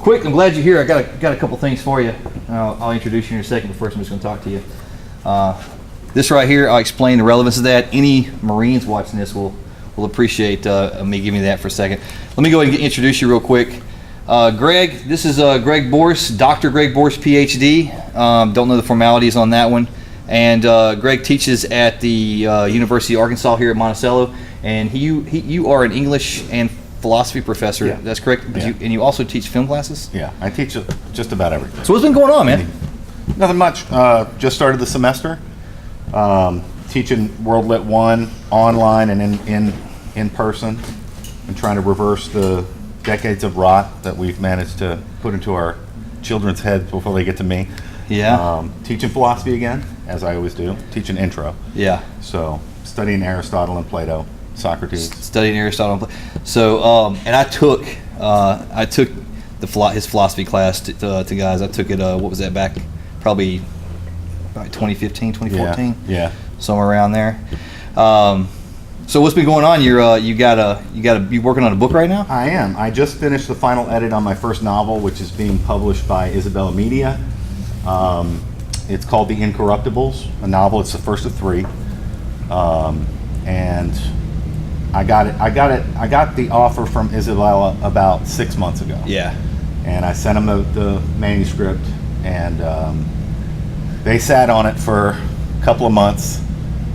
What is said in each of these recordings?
quick, I'm glad you're here. I got a couple things for you. I'll introduce you in a second, but first I'm just going to talk to you. This right here, I'll explain the relevance of that. Any Marines watching this will appreciate me giving you that for a second. Let me go ahead and introduce you real quick. Greg, this is Greg Borse, Dr. Greg Borse, PhD. Don't know the formalities on that one. And Greg teaches at the University of Arkansas here at Monticello. And you are an English and philosophy professor. Yeah. That's correct. Yeah. And you also teach film classes? Yeah, I teach just about everything. So what's been going on, man? Nothing much. Just started the semester. Teaching World Lit 1 online and in person, and trying to reverse the decades of rot that we've managed to put into our children's heads before they get to me. Yeah. Teaching philosophy again, as I always do. Teaching intro. Yeah. So studying Aristotle and Plato, Socrates. Studying Aristotle and Plato. So, and I took his philosophy class to guys. I took it. What was that back? Probably 2015, 2014. Yeah. Somewhere around there. So what's been going on? You working on a book right now? I am. I just finished the final edit on my first novel, which is being published by Isabella Media. It's called The Incorruptibles, a novel. It's the first of 3. And I got the offer from Isabella about 6 months ago. Yeah. And I sent them the manuscript, and they sat on it for a couple of months.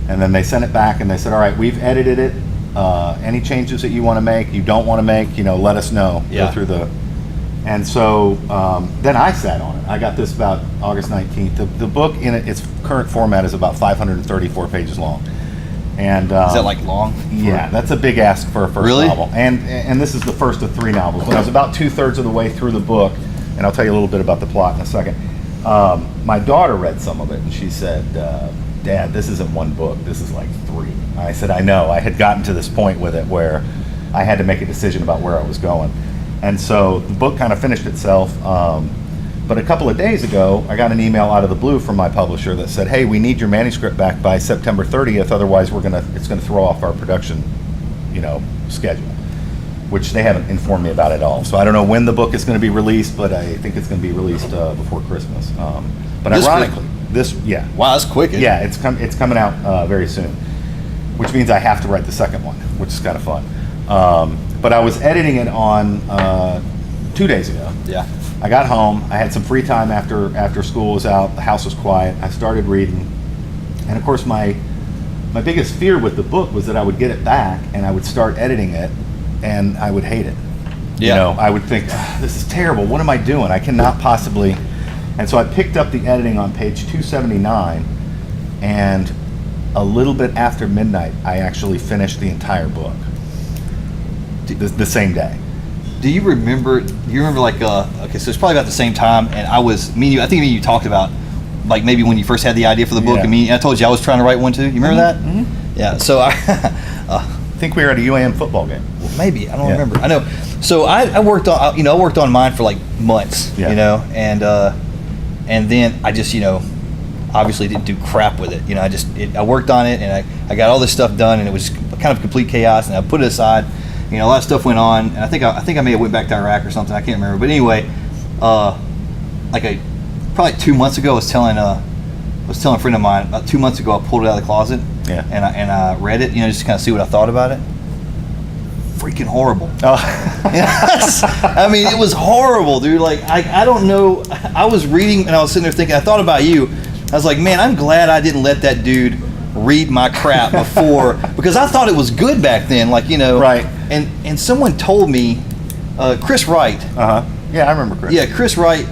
And then they sent it back and they said, all right, we've edited it. Any changes that you want to make, you don't want to make, let us know. Yeah. Go through and so then I sat on it. I got this about August 19th. The book in its current format is about 534 pages long. And is that like long? Yeah, that's a big ask for a first really? novel. And this is the first of 3 novels. When I was about 2/3 of the way through the book, and I'll tell you a little bit about the plot in a second, my daughter read some of it and she said, Dad, this isn't 1 book, this is like 3. I said, I know. I had gotten to this point with it where I had to make a decision about where I was going. And so the book kind of finished itself. But a couple of days ago, I got an email out of the blue from my publisher that said, hey, we need your manuscript back by September 30th, otherwise it's gonna throw off our production, schedule, which they haven't informed me about at all. So I don't know when the book is gonna be released, but I think it's gonna be released before Christmas. But ironically, wow, that's quick. Yeah, it's coming out very soon, which means I have to write the second one, which is kind of fun. But I was editing it on 2 days ago. Yeah. I got home. I had some free time after school was out. The house was quiet. I started reading, and of course my biggest fear with the book was that I would get it back and I would start editing it, and I would hate it. Yeah. I would think, this is terrible. What am I doing? I cannot possibly. And so I picked up the editing on page 279, and a little bit after midnight, I actually finished the entire book the same day. Do you remember like, okay, so it's probably about the same time, and I think me and you talked about, like, maybe when you first had the idea for the book, Yeah. and I told you I was trying to write one too. You remember that? Mm-hmm. Yeah, so I think we were at a UAM football game. Well, maybe, I don't remember. I know. So I worked on mine for like months, Yeah. and then I just, obviously didn't do crap with it. I worked on it, and I got all this stuff done, and it was kind of complete chaos, and I put it aside. A lot of stuff went on, and I think I may have went back to Iraq or something. I can't remember. But anyway, probably 2 months ago, I was telling a friend of mine, about 2 months ago, I pulled it out of the closet, Yeah. and I read it, just to kind of see what I thought about it. Freaking horrible. Oh. Yes. I mean, it was horrible, dude. Like, I don't know. I was reading, and I was sitting there thinking, I thought about you. I was like, man, I'm glad I didn't let that dude read my crap before, because I thought it was good back then, Right. And someone told me, Chris Wright. Yeah, I remember Chris. Yeah, Chris Wright.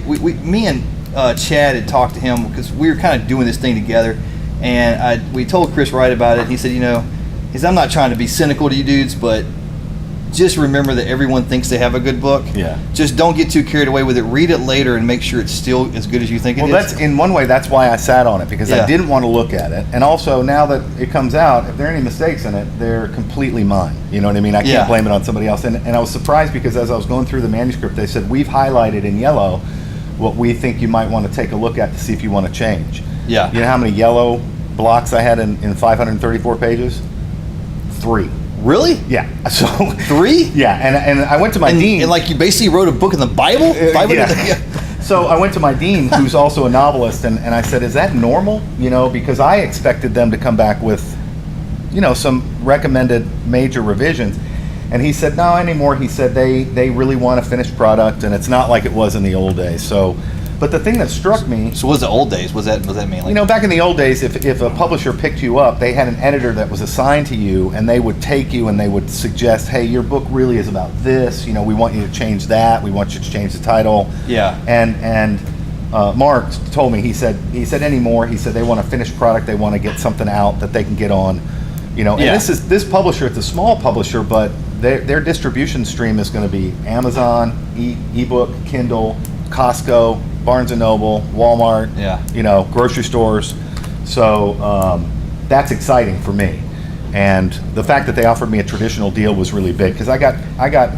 Me and Chad had talked to him because we were kind of doing this thing together, and we told Chris Wright about it. And he said, I'm not trying to be cynical to you dudes, but just remember that everyone thinks they have a good book. Yeah. Just don't get too carried away with it. Read it later and make sure it's still as good as you think it is. Well, in one way, that's why I sat on it, because Yeah. I didn't want to look at it. And also, now that it comes out, if there are any mistakes in it, they're completely mine. You know what I mean? I can't Yeah. blame it on somebody else. And I was surprised because as I was going through the manuscript, they said, we've highlighted in yellow what we think you might want to take a look at to see if you want to change. Yeah. You know how many yellow blocks I had in 534 pages? 3. Really? Yeah. So 3? Yeah, and I went to my dean. And like you basically wrote a book in the Bible? Yeah. So I went to my dean, who's also a novelist, and I said, is that normal? You know, because I expected them to come back with, you know, some recommended major revisions. And he said, no, anymore. He said they really want a finished product, and it's not like it was in the old days. So, but the thing that struck me. So what was the old days? Was that mainly? You know, back in the old days, if a publisher picked you up, they had an editor that was assigned to you, and they would take you and they would suggest, hey, your book really is about this. You know, we want you to change that. We want you to change the title. Yeah. And Mark told me, he said anymore. He said they want a finished product. They want to get something out that they can get on. You know, and this publisher. It's a small publisher, but their distribution stream is going to be Amazon, ebook, Kindle, Costco, Barnes & Noble, Walmart, you know, grocery stores. So that's exciting for me. And the fact that they offered me a traditional deal was really big, because I got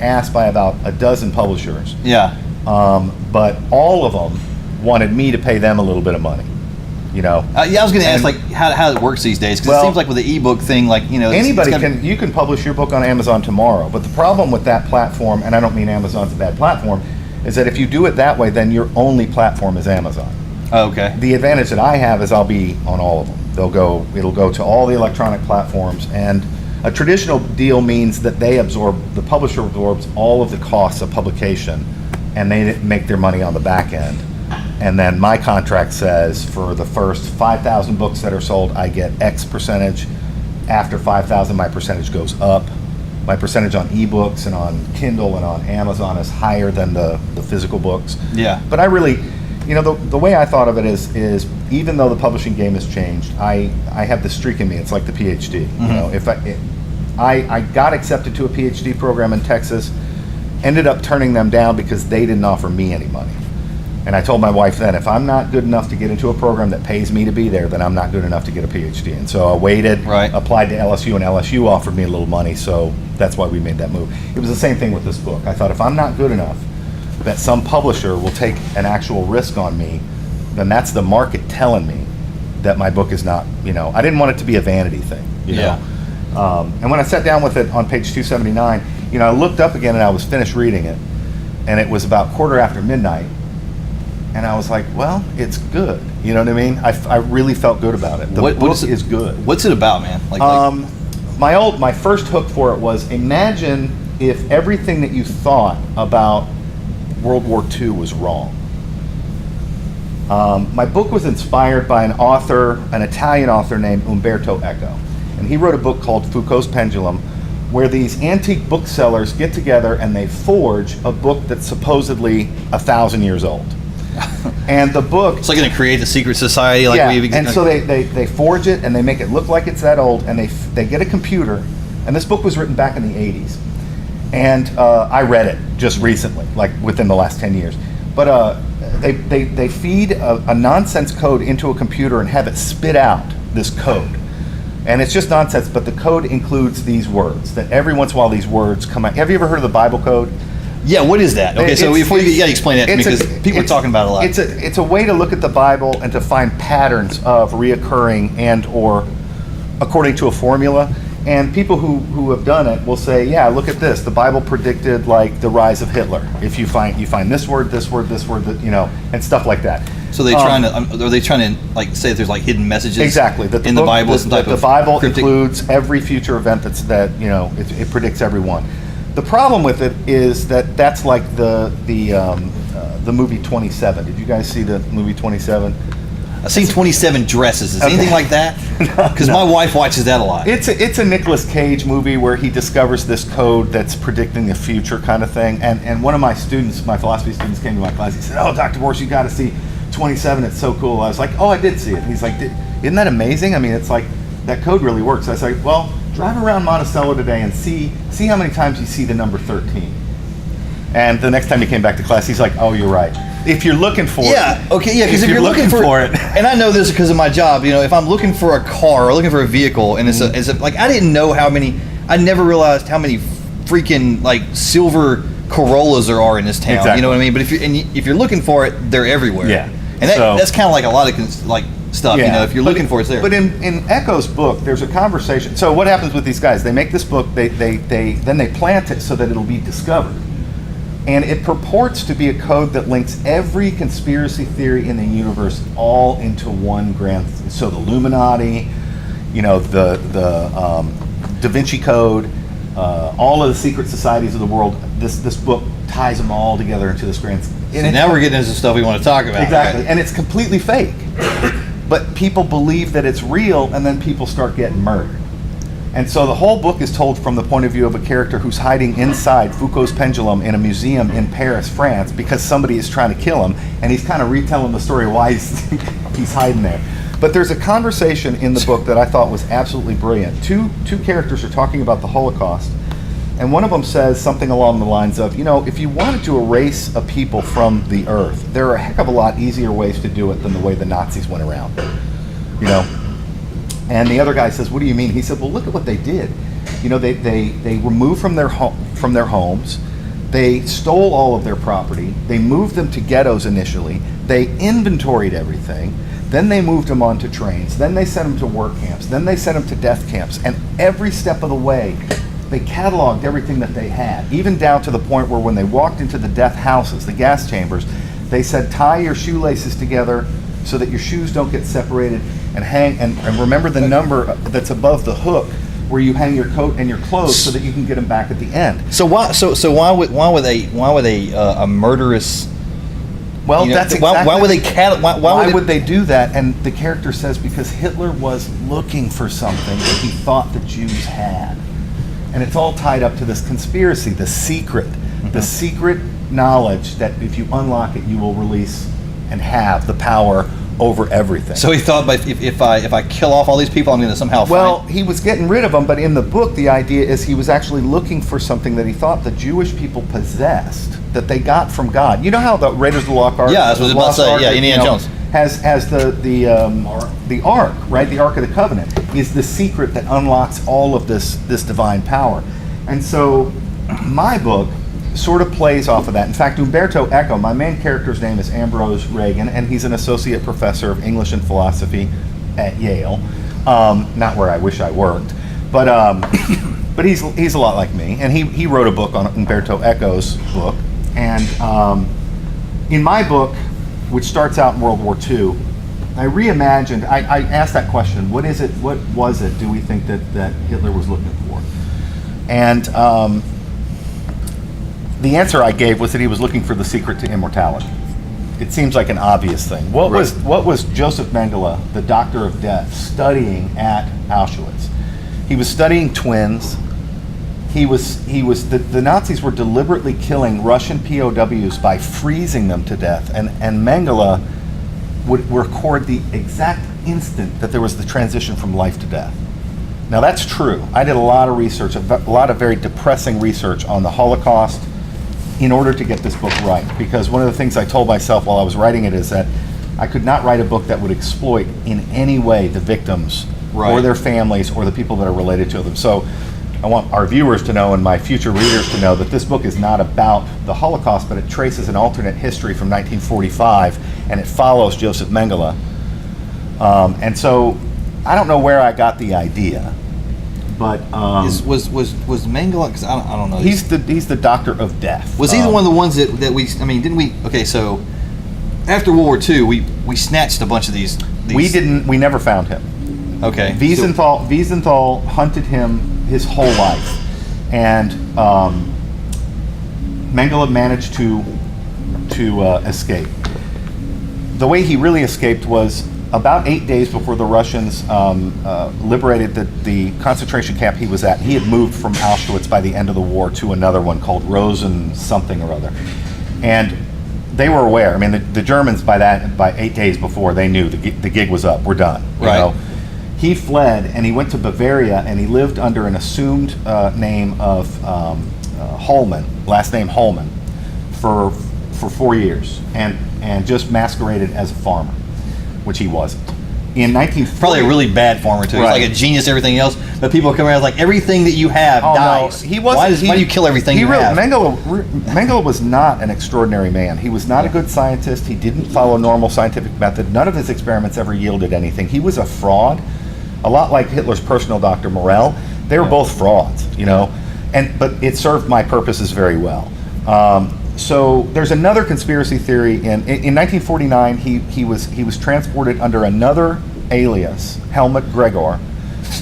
asked by about a dozen publishers. Yeah. But all of them wanted me to pay them a little bit of money. You know. Yeah, I was going to ask like how it works these days, because it seems like with the ebook thing, like, you know, anybody you can publish your book on Amazon tomorrow. But the problem with that platform, and I don't mean Amazon's a bad platform, is that if you do it that way, then your only platform is Amazon. Oh, okay. The advantage that I have is I'll be on all of them. It'll go to all the electronic platforms, and a traditional deal means that the publisher absorbs all of the costs of publication, and they make their money on the back end. And then my contract says for the first 5,000 books that are sold, I get X percentage. After 5,000, my percentage goes up. My percentage on ebooks and on Kindle and on Amazon is higher than the physical books. Yeah. But I really, you know, the way I thought of it is even though the publishing game has changed, I have this streak in me. It's like the PhD. Mm-hmm. You know, if I got accepted to a PhD program in Texas, ended up turning them down because they didn't offer me any money. And I told my wife then, if I'm not good enough to get into a program that pays me to be there, then I'm not good enough to get a PhD. And so I waited, applied to LSU, and LSU offered me a little money, so that's why we made that move. It was the same thing with this book. I thought if I'm not good enough that some publisher will take an actual risk on me, then that's the market telling me that my book is not, you know, I didn't want it to be a vanity thing, you know. And when I sat down with it on page 279, you know, I looked up again and I was finished reading it, and it was about midnight. And I was like, well, it's good. You know what I mean? I really felt good about it. The book is good. What's it about, man? My first hook for it was, imagine if everything that you thought about World War II was wrong. My book was inspired by an Italian author named Umberto Eco. And he wrote a book called Foucault's Pendulum, where these antique booksellers get together and they forge a book that's supposedly 1,000 years old. And the book, it's like going to create a secret society, like and so they forge it and they make it look like it's that old, and they get a computer, and this book was written back in the 80s, and I read it just recently, like within the last 10 years, but they feed a nonsense code into a computer and have it spit out this code, and it's just nonsense, but the code includes these words that every once in a while these words come out. Have you ever heard of the Bible code? Yeah, what is that? Okay, so before you got to explain that to me, because people are talking about it a lot. It's a way to look at the Bible and to find patterns of reoccurring and or according to a formula. And people who have done it will say, yeah, look at this. The Bible predicted like the rise of Hitler. If you find this word, you know, and stuff like that. So are they trying to like say there's like hidden messages? Exactly. The Bible, the Bible includes every future event that you know it predicts every one. The problem with it is that's like the movie 27. Did you guys see the movie 27? I've seen 27 Dresses. Is anything like that? Because my wife watches that a lot. It's a Nicolas Cage movie where he discovers this code that's predicting the future kind of thing. And one of my students, my philosophy students, came to my class. He said, "Oh, Dr. Borse, you got to see 27. It's so cool." I was like, "Oh, I did see it." And he's like, "Isn't that amazing? I mean, it's like that code really works." I was like, "Well, drive around Monticello today and see how many times you see the number 13. And the next time he came back to class, he's like, "Oh, you're right. If you're looking for it." Okay, yeah, because if you're looking for it, and I know this because of my job, you know, if I'm looking for a car or looking for a vehicle, and it's like I didn't know I never realized how many freaking like silver Corollas there are in this town. Exactly. You know what I mean? But if you're looking for it, they're everywhere. Yeah. And that's kind of like a lot of stuff. You know, if you're looking for it, it's there. But in Echo's book, there's a conversation. So what happens with these guys? They make this book. Then they plant it so that it'll be discovered, and it purports to be a code that links every conspiracy theory in the universe all into one grand. So the Illuminati, you know, the Da Vinci Code, all of the secret societies of the world. This book ties them all together into this grand. And now we're getting into stuff we want to talk about. Exactly, right? and it's completely fake. But people believe that it's real, and then people start getting murdered. And so the whole book is told from the point of view of a character who's hiding inside Foucault's pendulum in a museum in Paris, France, because somebody is trying to kill him, and he's kind of retelling the story of why he's hiding there. But there's a conversation in the book that I thought was absolutely brilliant. Two characters are talking about the Holocaust, and one of them says something along the lines of, you know, if you wanted to erase a people from the earth, there are a heck of a lot easier ways to do it than the way the Nazis went around, you know. And the other guy says, what do you mean? He said, well, look at what they did. You know, they removed from their homes, they stole all of their property, they moved them to ghettos initially, they inventoried everything, then they moved them onto trains, then they sent them to work camps, then they sent them to death camps, and every step of the way, they cataloged everything that they had, even down to the point where when they walked into the death houses, the gas chambers, they said, tie your shoelaces together so that your shoes don't get separated, and hang, and remember the number that's above the hook where you hang your coat and your clothes so that you can get them back at the end. So why would a murderous? Well, you know, that's exactly. Why would they do that? And the character says because Hitler was looking for something that he thought the Jews had. And it's all tied up to this conspiracy, the secret knowledge that if you unlock it, you will release and have the power over everything. So he thought, if I kill off all these people, I'm going to somehow Well, he was getting rid of them, but in the book, the idea is he was actually looking for something that he thought the Jewish people possessed, that they got from God. You know how the Raiders of the Lost Ark? Yeah, that's what I was about to say. Yeah, Indiana Jones has the Ark, right? The Ark of the Covenant is the secret that unlocks all of this divine power. And so my book sort of plays off of that. In fact, Umberto Eco, my main character's name is Ambrose Reagan, and he's an associate professor of English and philosophy at Yale. Not where I wish I worked, but he's a lot like me, and he wrote a book on Umberto Eco's book. And in my book, which starts out in World War II, I reimagined. I asked that question: what is it? What was it? Do we think that Hitler was looking for? And the answer I gave was that he was looking for the secret to immortality. It seems like an obvious thing. What was Joseph Mengele, the doctor of death, studying at Auschwitz? He was studying twins. The Nazis were deliberately killing Russian POWs by freezing them to death, and Mengele would record the exact instant that there was the transition from life to death. Now that's true. I did a lot of research, a lot of very depressing research on the Holocaust in order to get this book right, because one of the things I told myself while I was writing it is that I could not write a book that would exploit in any way the victims or their families or the people that are related to them. So I want our viewers to know and my future readers to know that this book is not about the Holocaust, but it traces an alternate history from 1945, and it follows Joseph Mengele. And so I don't know where I got the idea, but was Mengele? Because I don't know. He's the doctor of death. Was he one of the ones that we? I mean, didn't we? Okay, so after World War II, we snatched a bunch of these. We didn't. We never found him. Okay. Wiesenthal hunted him his whole life, and Mengele managed to escape. The way he really escaped was about 8 days before the Russians liberated the concentration camp he was at. He had moved from Auschwitz by the end of the war to another one called Rosen something or other, and they were aware. I mean, the Germans by 8 days before, they knew the gig was up. We're done. You know? He fled and he went to Bavaria, and he lived under an assumed name of Holman, last name Holman, for 4 years, and just masqueraded as a farmer, which he wasn't. In 1940, probably a really bad farmer too. He's like a genius, everything else, But people come around like everything that you have dies. No, he wasn't. Why do you kill everything you have? Mengele was not an extraordinary man. He was not a good scientist. He didn't follow normal scientific method. None of his experiments ever yielded anything. He was a fraud, a lot like Hitler's personal doctor Morell. They were both frauds, you know, but it served my purposes very well. So there's another conspiracy theory. In 1949, he was transported under another alias, Helmut Gregor,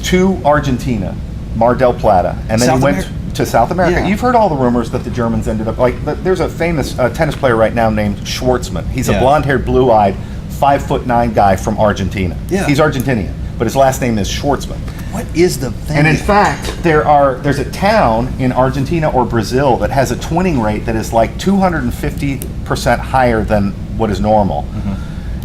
to Argentina, Mar del Plata, and then he went to South America. Yeah. You've heard all the rumors that the Germans ended up there's a famous tennis player right now named Schwartzman. He's a blonde-haired, blue-eyed, 5'9" guy from Argentina. Yeah. He's Argentinian, but his last name is Schwartzman. What is the thing? And in fact, there's a town in Argentina or Brazil that has a twinning rate that is like 250% higher than what is normal.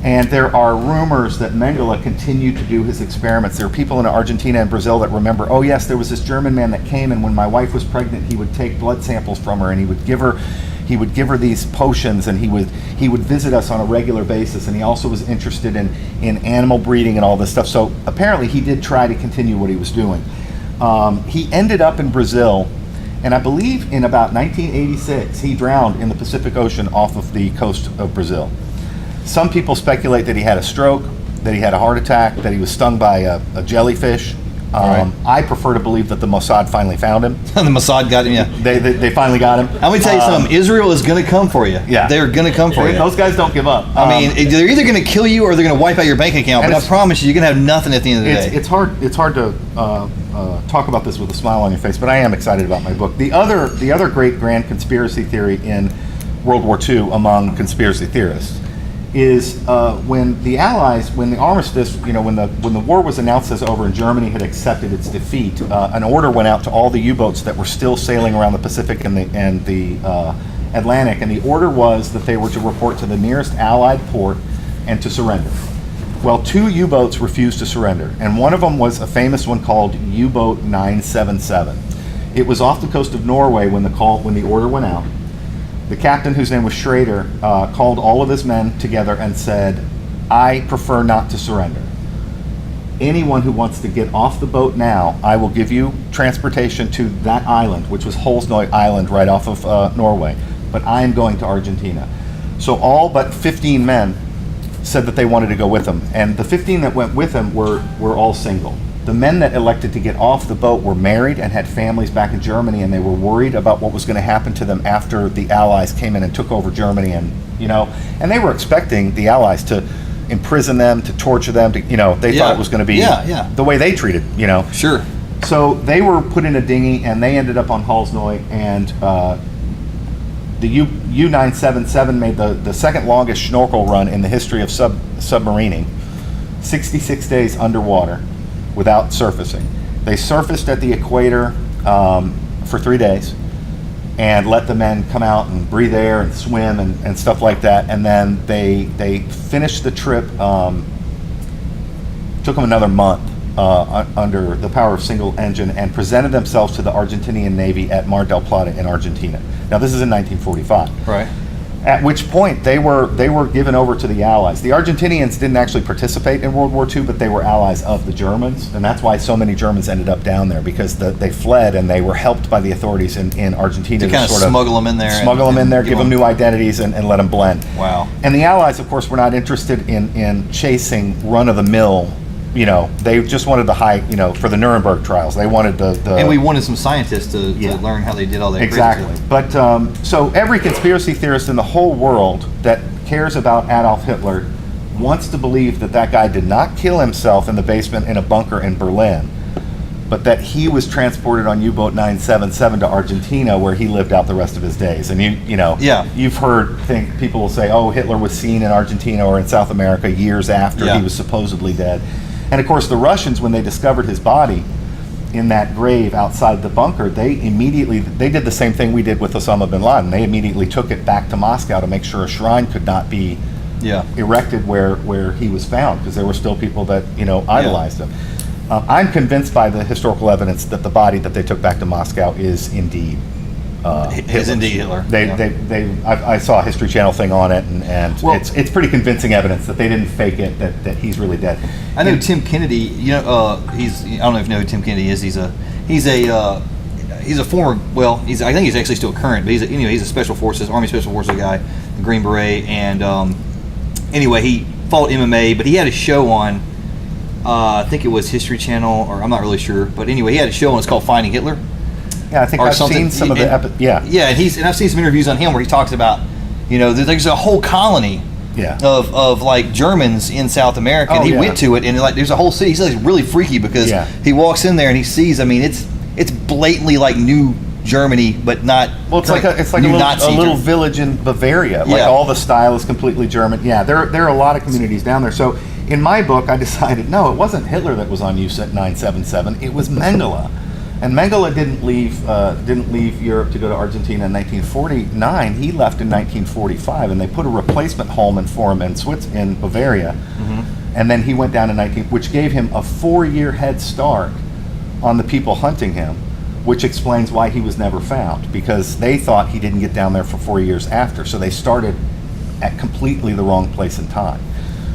And there are rumors that Mengele continued to do his experiments. There are people in Argentina and Brazil that remember, oh yes, there was this German man that came, and when my wife was pregnant, he would take blood samples from her, and he would give her these potions, and he would visit us on a regular basis, and he also was interested in animal breeding and all this stuff. So apparently he did try to continue what he was doing. He ended up in Brazil, and I believe in about 1986 he drowned in the Pacific Ocean off of the coast of Brazil. Some people speculate that he had a stroke, that he had a heart attack, that he was stung by a jellyfish. I prefer to believe that the Mossad finally found him. The Mossad got him, yeah. They finally got him. Let me tell you something. Israel is going to come for you. Yeah. They're going to come for you. Those guys don't give up. I mean, they're either going to kill you or they're going to wipe out your bank account. But I promise you, you're going to have nothing at the end of the day. It's hard to talk about this with a smile on your face, but I am excited about my book. The other great grand conspiracy theory in World War II among conspiracy theorists is when the Allies, when the armistice, when the war was announced as over and Germany had accepted its defeat, an order went out to all the U-boats that were still sailing around the Pacific and the Atlantic, and the order was that they were to report to the nearest Allied port and to surrender. Well, 2 U-boats refused to surrender, and one of them was a famous one called U-boat 977. It was off the coast of Norway when the order went out. The captain, whose name was Schrader, called all of his men together and said, I prefer not to surrender. Anyone who wants to get off the boat now, I will give you transportation to that island, which was Holsnøy Island right off of Norway, but I am going to Argentina. So all but 15 men said that they wanted to go with him, and the 15 that went with him were all single. The men that elected to get off the boat were married and had families back in Germany, and they were worried about what was going to happen to them after the Allies came in and took over Germany, and they were expecting the Allies to imprison them, to torture them, they thought it was going to be the way they treated, Sure. So they were put in a dinghy, and they ended up on Holsnøy, and the U-977 made the second longest snorkel run in the history of submarining, 66 days underwater without surfacing. They surfaced at the equator for 3 days and let the men come out and breathe air and swim and stuff like that, and then they finished the trip. Took them another month under the power of single engine, and presented themselves to the Argentinian Navy at Mar del Plata in Argentina. Now this is in 1945. Right. At which point they were given over to the Allies. The Argentinians didn't actually participate in World War II, but they were allies of the Germans, and that's why so many Germans ended up down there, because they fled and they were helped by the authorities in Argentina to kind of sort of smuggle them in there, give them new identities, and let them blend. Wow. And the Allies, of course, were not interested in chasing run-of-the-mill. They just wanted the high, for the Nuremberg trials. They wanted the and we wanted some scientists to learn how they did all that. Exactly. But so every conspiracy theorist in the whole world that cares about Adolf Hitler wants to believe that guy did not kill himself in the basement in a bunker in Berlin, but that he was transported on U-boat 977 to Argentina, where he lived out the rest of his days. And you've heard people will say, oh, Hitler was seen in Argentina or in South America years after he was supposedly dead. And of course, the Russians, when they discovered his body in that grave outside the bunker, they did the same thing we did with Osama bin Laden. They immediately took it back to Moscow to make sure a shrine could not be erected where he was found, because there were still people that idolized him. I'm convinced by the historical evidence that the body that they took back to Moscow is indeed Is indeed Hitler. I saw a History Channel thing on it, and Well, it's pretty convincing evidence that they didn't fake it, that he's really dead. I know Tim Kennedy. I don't know if you know who Tim Kennedy is. He's a former. Well, I think he's actually still current, but he's a Special Forces, Army Special Forces guy, the Green Beret, and anyway, he fought MMA, but he had a show on. I think it was History Channel, or I'm not really sure, but anyway, he had a show on. It's called Finding Hitler. Yeah, I think I've seen some of the yeah, and I've seen some interviews on him where he talks about, there's a whole colony of like Germans in South America, and he went to it, and like there's a whole city. He says it's really freaky because he walks in there and he sees. I mean, it's blatantly like New Germany, but not. Well, it's like a little village in Bavaria. Like all the style is completely German. Yeah, there are a lot of communities down there. So in my book, I decided no, it wasn't Hitler that was on USET 977. It was Mengele. And Mengele didn't leave Europe to go to Argentina in 1949. He left in 1945, and they put a replacement home for him in Bavaria. Mm-hmm. And then he went down in which gave him a 4-year head start on the people hunting him, which explains why he was never found, because they thought he didn't get down there for 4 years after. So they started at completely the wrong place and time.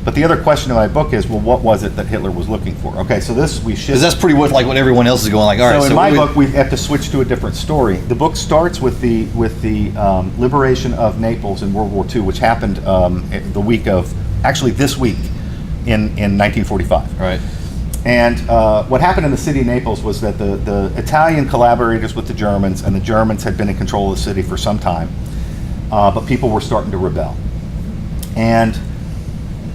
But the other question in my book is, well, what was it that Hitler was looking for? Okay, so this we should. Because that's pretty much like what everyone else is going like. All right. So in my book, we have to switch to a different story. The book starts with the liberation of Naples in World War II, which happened this week in 1945. Right. And what happened in the city of Naples was that the Italian collaborators with the Germans, and the Germans had been in control of the city for some time, but people were starting to rebel. And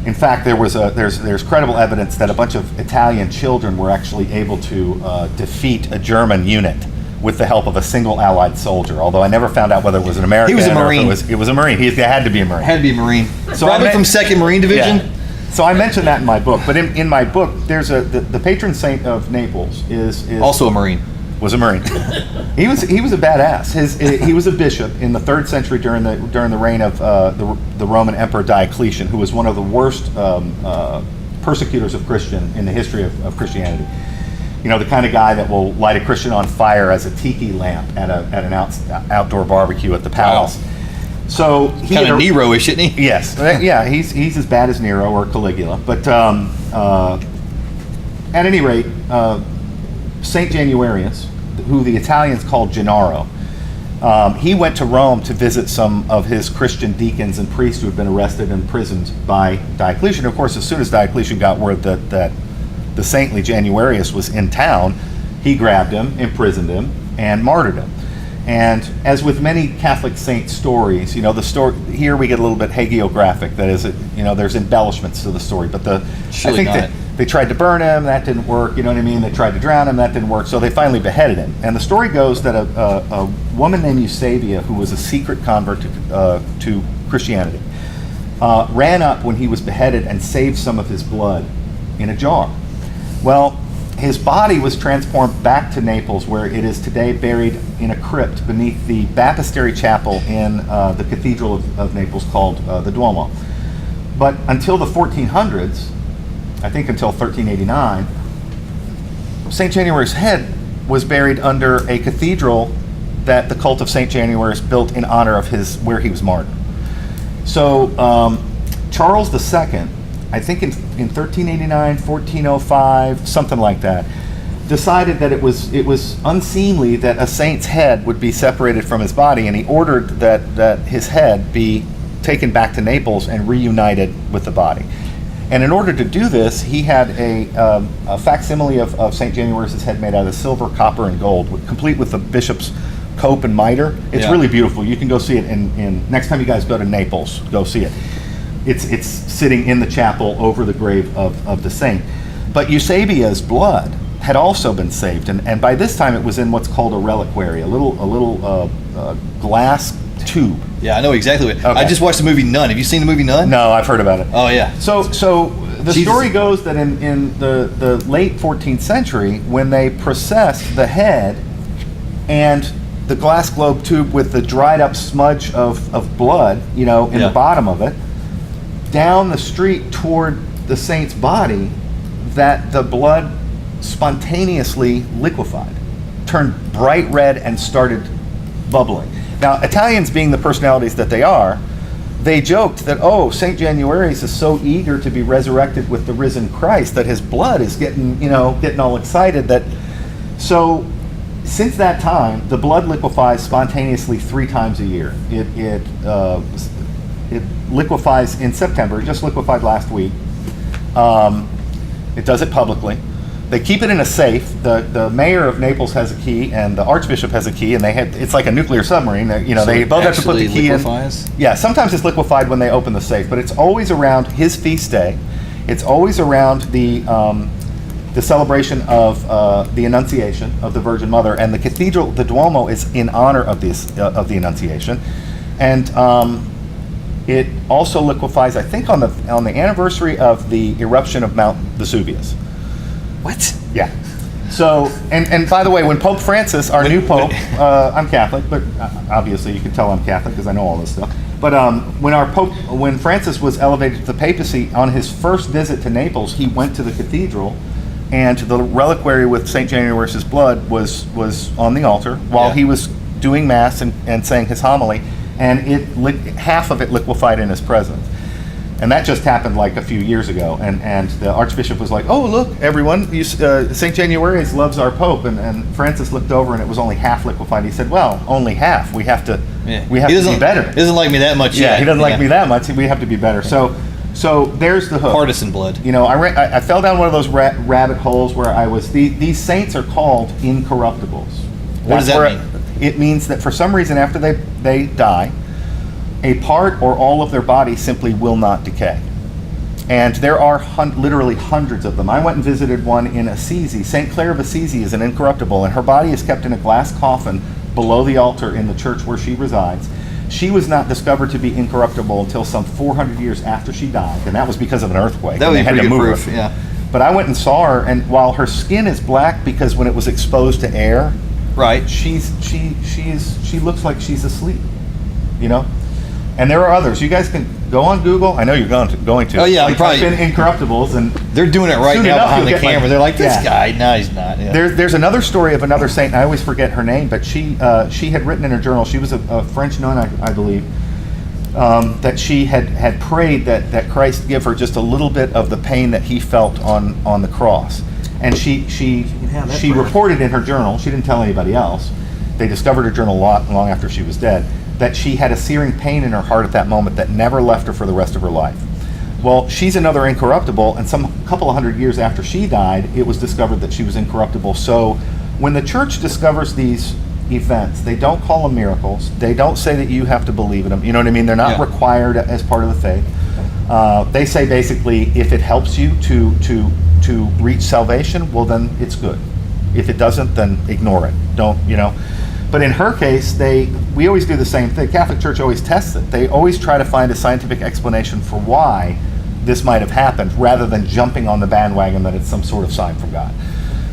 in fact, there's credible evidence that a bunch of Italian children were actually able to defeat a German unit with the help of a single Allied soldier. Although I never found out whether it was an American. He was a Marine. It was a Marine. He had to be a Marine. Had to be a Marine. So probably from 2nd Marine Division. Yeah. So I mentioned that in my book. But in my book, there's the patron saint of Naples is also a Marine. Was a Marine. He was a badass. He was a bishop in the 3rd century during the reign of the Roman Emperor Diocletian, who was one of the worst persecutors of Christian in the history of Christianity. The kind of guy that will light a Christian on fire as a tiki lamp at an outdoor barbecue at the palace. Wow. So he kind of Nero-ish, isn't he? Yes. Yeah. He's as bad as Nero or Caligula. But at any rate, Saint Januarius, who the Italians called Gennaro, he went to Rome to visit some of his Christian deacons and priests who had been arrested and imprisoned by Diocletian. Of course, as soon as Diocletian got word that the saintly Januarius was in town, he grabbed him, imprisoned him, and martyred him. And as with many Catholic saint stories, the story here we get a little bit hagiographic. That is, there's embellishments to the story. But I think that they tried to burn him, that didn't work. You know what I mean? They tried to drown him, that didn't work. So they finally beheaded him. And the story goes that a woman named Eusebia, who was a secret convert to Christianity, ran up when he was beheaded and saved some of his blood in a jar. Well, his body was transported back to Naples, where it is today buried in a crypt beneath the baptistery chapel in the Cathedral of Naples called the Duomo. But until the 1400s, I think until 1389, St. Januarius' head was buried under a cathedral that the cult of St. Januarius built in honor of where he was martyred. So Charles II, I think in 1389, 1405, something like that, decided that it was unseemly that a saint's head would be separated from his body, and he ordered that his head be taken back to Naples and reunited with the body. And in order to do this, he had a facsimile of St. Januarius' head made out of silver, copper, and gold, complete with the bishop's cope and mitre. It's really beautiful. You can go see it in next time you guys go to Naples, go see it. It's sitting in the chapel over the grave of the saint. But Eusebia's blood had also been saved, and by this time it was in what's called a reliquary, a little glass tube. Yeah, I know exactly what. Okay. I just watched the movie Nun. Have you seen the movie Nun? No, I've heard about it. Oh yeah. So the story goes that in the late 14th century, when they processed the head and the glass globe tube with the dried up smudge of blood, in the bottom of it, down the street toward the saint's body, that the blood spontaneously liquefied, turned bright red, and started bubbling. Now, Italians being the personalities that they are, they joked that, oh, St. Januarius is so eager to be resurrected with the risen Christ that his blood is getting all excited. So since that time, the blood liquefies spontaneously 3 times a year. It liquefies in September. It just liquefied last week. It does it publicly. They keep it in a safe. The mayor of Naples has a key, and the archbishop has a key, and it's like a nuclear submarine. They both have to put the key liquefies? in. Yeah, sometimes it's liquefied when they open the safe, but it's always around his feast day. It's always around the celebration of the Annunciation of the Virgin Mother, and the cathedral, the Duomo, is in honor of the Annunciation, and it also liquefies, I think, on the anniversary of the eruption of Mount Vesuvius. What? Yeah. So, and by the way, when Pope Francis, our new Pope, I'm Catholic, but obviously you can tell I'm Catholic because I know all this stuff. But when Francis was elevated to the papacy, on his first visit to Naples, he went to the cathedral, and the reliquary with St. Januarius' blood was on the altar while he was doing Mass and saying his homily, and half of it liquefied in his presence. And that just happened like a few years ago, and the Archbishop was like, "Oh, look, everyone, St. Januarius loves our Pope," and Francis looked over, and it was only half liquefied. He said, "Well, only half. We have to be better." He doesn't like me that much. Yeah, he doesn't like me that much. We have to be better. So there's the hook. Partisan blood. I fell down one of those rabbit holes where I was. These saints are called incorruptibles. What does that mean? It means that for some reason, after they die, a part or all of their body simply will not decay. And there are literally hundreds of them. I went and visited one in Assisi. St. Clare of Assisi is an incorruptible, and her body is kept in a glass coffin below the altar in the church where she resides. She was not discovered to be incorruptible until some 400 years after she died, and that was because of an earthquake. That would be pretty good proof, her. yeah. But I went and saw her, and while her skin is black because when it was exposed to air, right, she looks like she's asleep, And there are others. You guys can go on Google. I know you're going to. Oh yeah, I'm probably type in incorruptibles, and they're doing it right now behind the camera. They're like, this guy. No, he's not. Yeah. There's another story of another saint. I always forget her name, but she had written in her journal. She was a French nun, I believe, that she had prayed that Christ give her just a little bit of the pain that he felt on the cross, and she reported in her journal. She didn't tell anybody else. They discovered her journal long after she was dead, that she had a searing pain in her heart at that moment that never left her for the rest of her life. Well, she's another incorruptible, and couple of hundred years after she died, it was discovered that she was incorruptible. So when the church discovers these events, they don't call them miracles. They don't say that you have to believe in them. You know what I mean? They're not required as part of the faith. They say basically, if it helps you to reach salvation, well then it's good. If it doesn't, then ignore it. Don't. But in her case, we always do the same thing. Catholic Church always tests it. They always try to find a scientific explanation for why this might have happened, rather than jumping on the bandwagon that it's some sort of sign from God.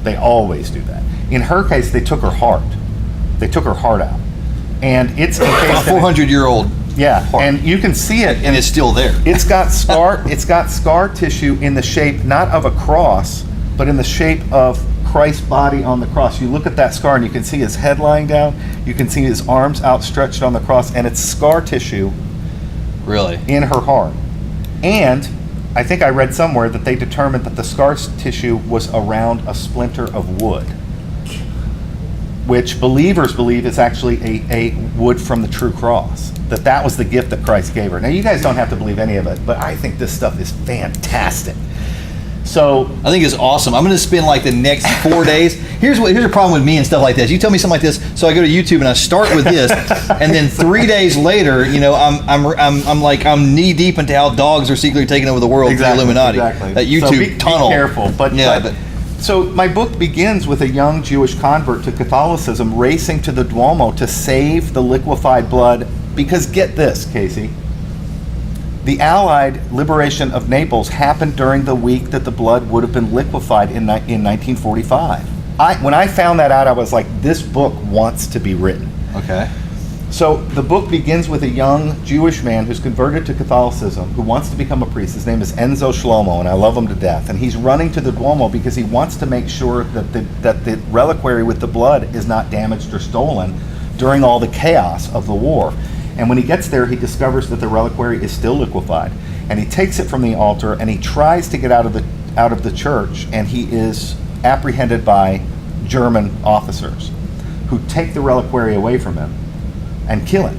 They always do that. In her case, they took her heart. They took her heart out, and it's a 400-year-old. Yeah, heart. And you can see it, and it's still there. It's got scar. It's got scar tissue in the shape not of a cross, but in the shape of Christ's body on the cross. You look at that scar and you can see his head lying down. You can see his arms outstretched on the cross, and it's scar tissue. Really? In her heart. And I think I read somewhere that they determined that the scar tissue was around a splinter of wood, which believers believe is actually a wood from the true cross. That was the gift that Christ gave her. Now, you guys don't have to believe any of it, but I think this stuff is fantastic. So I think it's awesome. I'm going to spend like the next 4 days. Here's a problem with me and stuff like this. You tell me something like this, so I go to YouTube and I start with this, and then 3 days later, I'm knee deep into how dogs are secretly taking over the world through the Illuminati. Exactly. That YouTube tunnel. Be careful. So my book begins with a young Jewish convert to Catholicism racing to the Duomo to save the liquefied blood, because get this, Casey. The Allied liberation of Naples happened during the week that the blood would have been liquefied in 1945. When I found that out, I was like, this book wants to be written. Okay. So the book begins with a young Jewish man who's converted to Catholicism, who wants to become a priest. His name is Enzo Shlomo, and I love him to death. And he's running to the Duomo because he wants to make sure that the reliquary with the blood is not damaged or stolen during all the chaos of the war. And when he gets there, he discovers that the reliquary is still liquefied. And he takes it from the altar and he tries to get out of the church, and he is apprehended by German officers who take the reliquary away from him and kill him.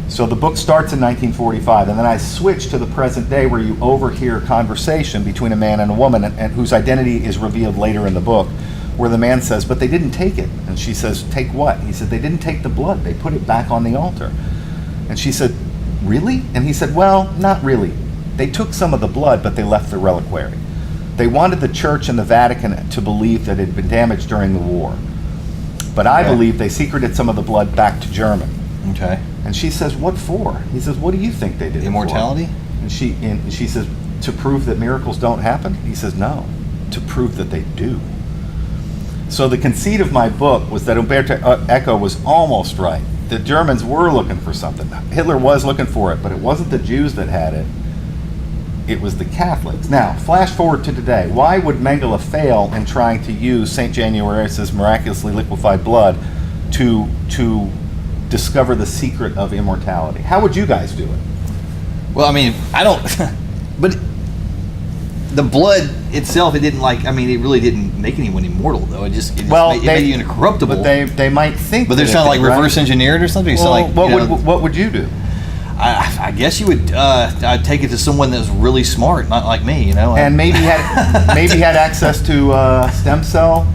So the book starts in 1945, and then I switch to the present day, where you overhear conversation between a man and a woman, and whose identity is revealed later in the book, where the man says, "But they didn't take it." And she says, "Take what?" He said, "They didn't take the blood. They put it back on the altar." And she said, "Really?" And he said, "Well, not really. They took some of the blood, but they left the reliquary. They wanted the church and the Vatican to believe that it had been damaged during the war. But I believe they secreted some of the blood back to Germany." Okay. And she says, "What for?" He says, "What do you think they did it for?" Immortality? And she says, "To prove that miracles don't happen?" He says, "No, to prove that they do." So the conceit of my book was that Umberto Eco was almost right. The Germans were looking for something. Hitler was looking for it, but it wasn't the Jews that had it. It was the Catholics. Now, flash forward to today. Why would Mengele fail in trying to use St. Januarius' miraculously liquefied blood to discover the secret of immortality? How would you guys do it? Well, I mean, I don't, but the blood itself, it didn't it really didn't make anyone immortal, though. It made you incorruptible. But they might think. But they're sounding like reverse engineered or something. Well, what would you do? I guess you would. I'd take it to someone that was really smart, not like me, And maybe had access to stem cell.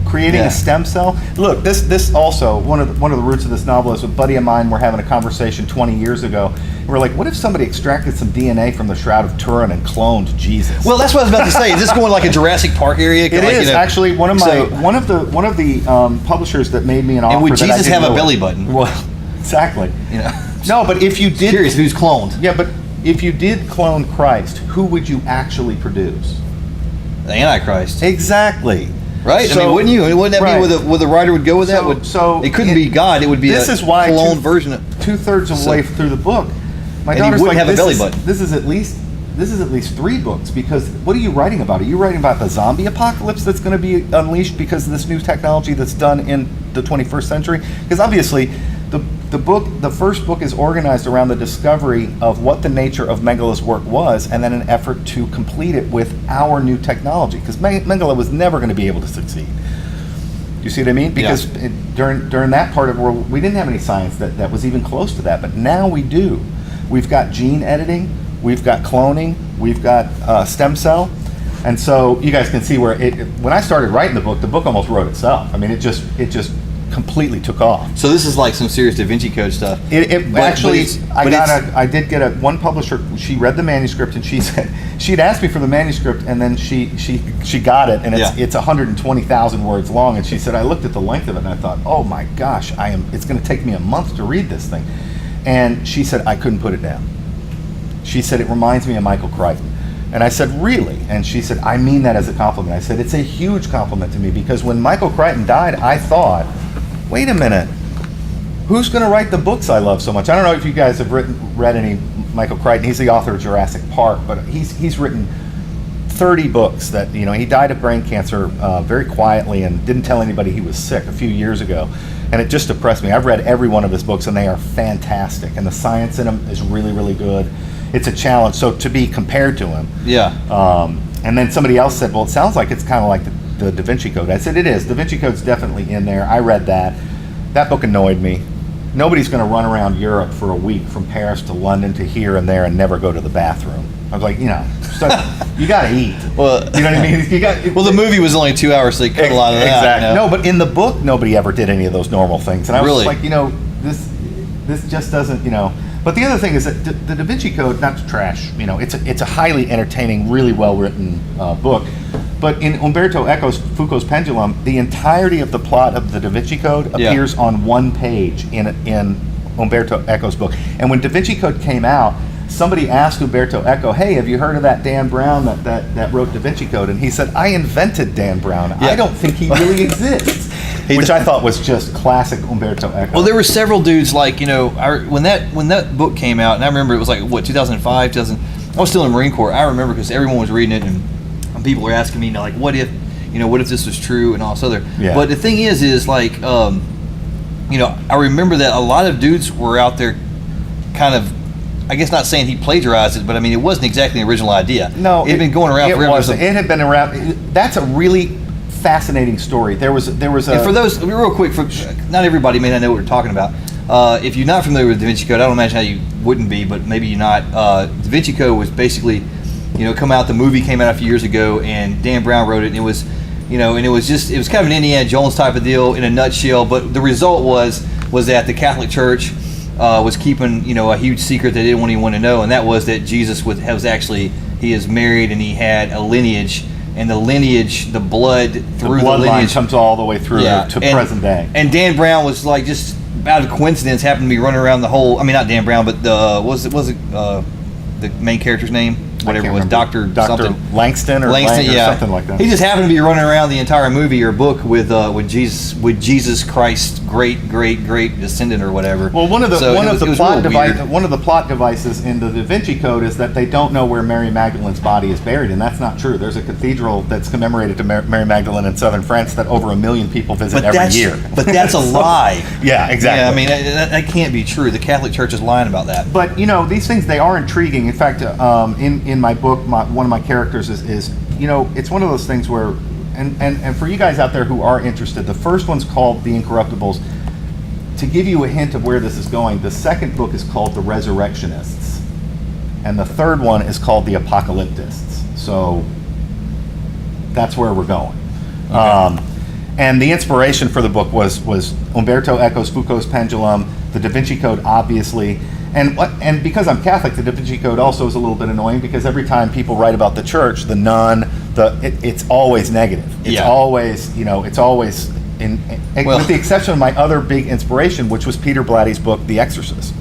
Creating a stem cell. Look, this also one of the roots of this novel is a buddy of mine. We're having a conversation 20 years ago. We're like, what if somebody extracted some DNA from the Shroud of Turin and cloned Jesus? Well, that's what I was about to say. Is this going like a Jurassic Park area? It is actually one of the publishers that made me an offer. And would Jesus have a belly button? Well, exactly. No, but if you did, curious who's cloned. Yeah, but if you did clone Christ, who would you actually produce? The Antichrist. Exactly. Right? So, I mean, wouldn't you? Wouldn't that be where the writer would go with that? It couldn't be God. It would be a clone version of. 2/3 of the way through the book, my daughter's like, have a belly button. This is at least 3 books, because what are you writing about? Are you writing about the zombie apocalypse that's going to be unleashed because of this new technology that's done in the 21st century? Because obviously, the first book is organized around the discovery of what the nature of Mengele's work was, and then an effort to complete it with our new technology. Because Mengele was never going to be able to succeed. You see what I mean? Because during that part of the world, we didn't have any science that was even close to that. But now we do. We've got gene editing, we've got cloning, we've got stem cell. And so you guys can see where when I started writing the book almost wrote itself. I mean, it just completely took off. So this is like some serious Da Vinci Code stuff. I did get one publisher. She read the manuscript and she said she'd asked me for the manuscript, and then she got it, and it's 120,000 words long. And she said, I looked at the length of it and I thought, oh my gosh, it's going to take me a month to read this thing. And she said, I couldn't put it down. She said, it reminds me of Michael Crichton. And I said, really? And she said, I mean that as a compliment. I said, it's a huge compliment to me, because when Michael Crichton died, I thought, wait a minute, who's going to write the books I love so much? I don't know if you guys have read any Michael Crichton. He's the author of Jurassic Park, but he's written 30 books that, he died of brain cancer very quietly and didn't tell anybody he was sick a few years ago. And it just depressed me. I've read every one of his books, and they are fantastic. And the science in them is really, really good. It's a challenge. So to be compared to him. Yeah. And then somebody else said, well, it sounds like it's kind of like the Da Vinci Code. I said, it is. Da Vinci Code's definitely in there. I read that. That book annoyed me. Nobody's going to run around Europe for a week from Paris to London to here and there and never go to the bathroom. I was like, so you got to eat. Well, you know what I mean? Well, the movie was only 2 hours, so they cut a lot of that. Exactly. No, but in the book, nobody ever did any of those normal things. And I was like, this just doesn't, But the other thing is that the Da Vinci Code, not to trash, it's a highly entertaining, really well-written book. But in Umberto Eco's Foucault's Pendulum, the entirety of the plot of the Da Vinci Code appears on one page in Umberto Eco's book. And when Da Vinci Code came out, somebody asked Umberto Eco, hey, have you heard of that Dan Brown that wrote Da Vinci Code? And he said, I invented Dan Brown. Yeah. I don't think he really exists. Which I thought was just classic Umberto Eco. Well, there were several dudes like, when that book came out, and I remember it was like, 2005, I was still in the Marine Corps. I remember because everyone was reading it, and people were asking me, like, what if, what if this was true and all this other. Yeah. But the thing is like, I remember that a lot of dudes were out there kind of, I guess not saying he plagiarized it, but I mean, it wasn't exactly an original idea. No, it had been going around forever. It had been around. That's a really fascinating story. There was a. And for those, real quick, not everybody may not know what we're talking about. If you're not familiar with Da Vinci Code, I don't imagine how you wouldn't be, but maybe you're not. Da Vinci Code was basically, come out. The movie came out a few years ago, and Dan Brown wrote it, and it was, and it was kind of an Indiana Jones type of deal in a nutshell. But the result was that the Catholic Church was keeping, a huge secret they didn't want anyone to know, and that was that Jesus was actually, he is married and he had a lineage, and the lineage, the blood through the lineage comes all the way through to present day. And Dan Brown was like, just out of coincidence, happened to be running around the whole. I mean, not Dan Brown, but was it the main character's name? Whatever it was, Dr. something. Langston or something like that. He just happened to be running around the entire movie or book with Jesus Christ, great descendant or whatever. Well, one of the plot devices in the Da Vinci Code is that they don't know where Mary Magdalene's body is buried, and that's not true. There's a cathedral that's commemorated to Mary Magdalene in southern France that over 1 million people visit every year. But that's a lie. Yeah, exactly. Yeah, I mean that can't be true. The Catholic Church is lying about that. But these things, they are intriguing. In fact, in my book, one of my characters is it's one of those things where, and for you guys out there who are interested, the first one's called The Incorruptibles. To give you a hint of where this is going, the second book is called The Resurrectionists, and the third one is called The Apocalyptists. So that's where we're going. Okay. And the inspiration for the book was Umberto Eco's Foucault's Pendulum, the Da Vinci Code, obviously. And because I'm Catholic, the Da Vinci Code also is a little bit annoying, because every time people write about the church, the nun, it's always negative. It's always, with the exception of my other big inspiration, which was Peter Blatty's book, The Exorcist.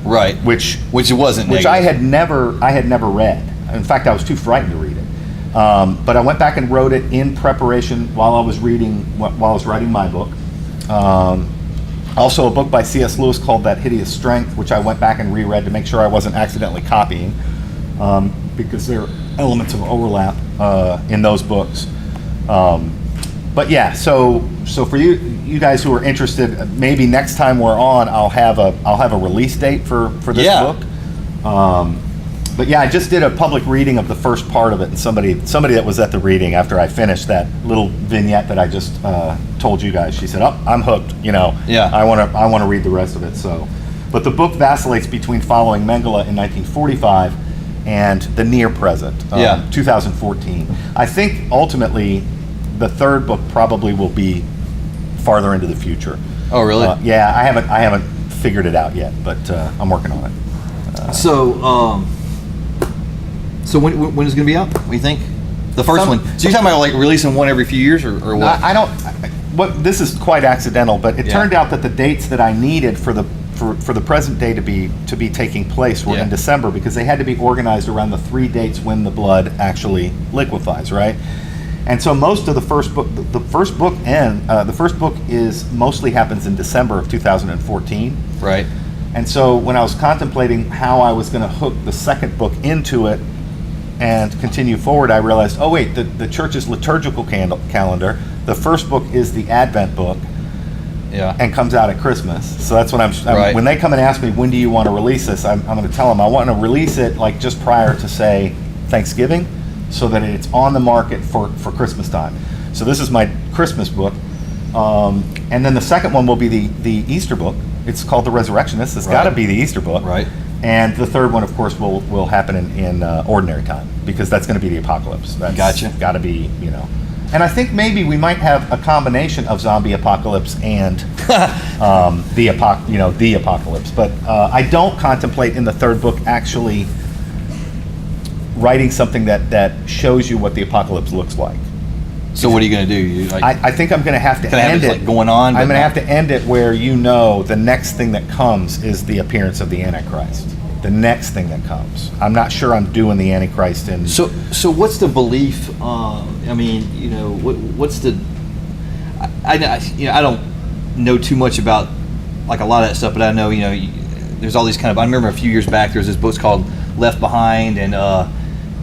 Right. Which it wasn't which negative. I had never read. In fact, I was too frightened to read it. But I went back and wrote it in preparation while I was writing my book. Also a book by C.S. Lewis called That Hideous Strength, which I went back and reread to make sure I wasn't accidentally copying, because there are elements of overlap in those books. But yeah, so for you guys who are interested, maybe next time we're on, I'll have a release date for this book. But yeah, I just did a public reading of the first part of it, and somebody that was at the reading after I finished that little vignette that I just told you guys, she said, "Oh, I'm hooked. Yeah. I want to read the rest of it." So, but the book vacillates between following Mengele in 1945 and the near present, 2014. I think ultimately the third book probably will be farther into the future. Oh, really? Yeah, I haven't figured it out yet, but I'm working on it. So when is it going to be out? What do you think? The first one. So you're talking about like releasing one every few years, or what? I don't. This is quite accidental, but it turned out that the dates that I needed for the present day to be taking place were in December, because they had to be organized around the 3 dates when the blood actually liquefies, right? And so most of the first book, the first book mostly happens in December of 2014. Right. And so when I was contemplating how I was going to hook the second book into it and continue forward, I realized, oh wait, the church's liturgical calendar, the first book is the Advent book, and comes out at Christmas. So that's when I'm when they come and ask me, when do you want to release this, I'm going to tell them I want to release it like just prior to, say, Thanksgiving, so that it's on the market for Christmas time. So this is my Christmas book, and then the second one will be the Easter book. It's called The Resurrectionists. It's got to be the Easter book. Right. And the third one, of course, will happen in ordinary time, because that's going to be the apocalypse. That's got to be, And I think maybe we might have a combination of zombie apocalypse and the apocalypse. But I don't contemplate in the third book actually writing something that shows you what the apocalypse looks like. So what are you going to do? I think I'm going to have to end it. Like going on. I'm going to have to end it where the next thing that comes is the appearance of the Antichrist. The next thing that comes. I'm not sure I'm doing the Antichrist in. So what's the belief? I mean, what's the? I don't know too much about like a lot of that stuff, but I know there's all these kind of. I remember a few years back there was this book called Left Behind, and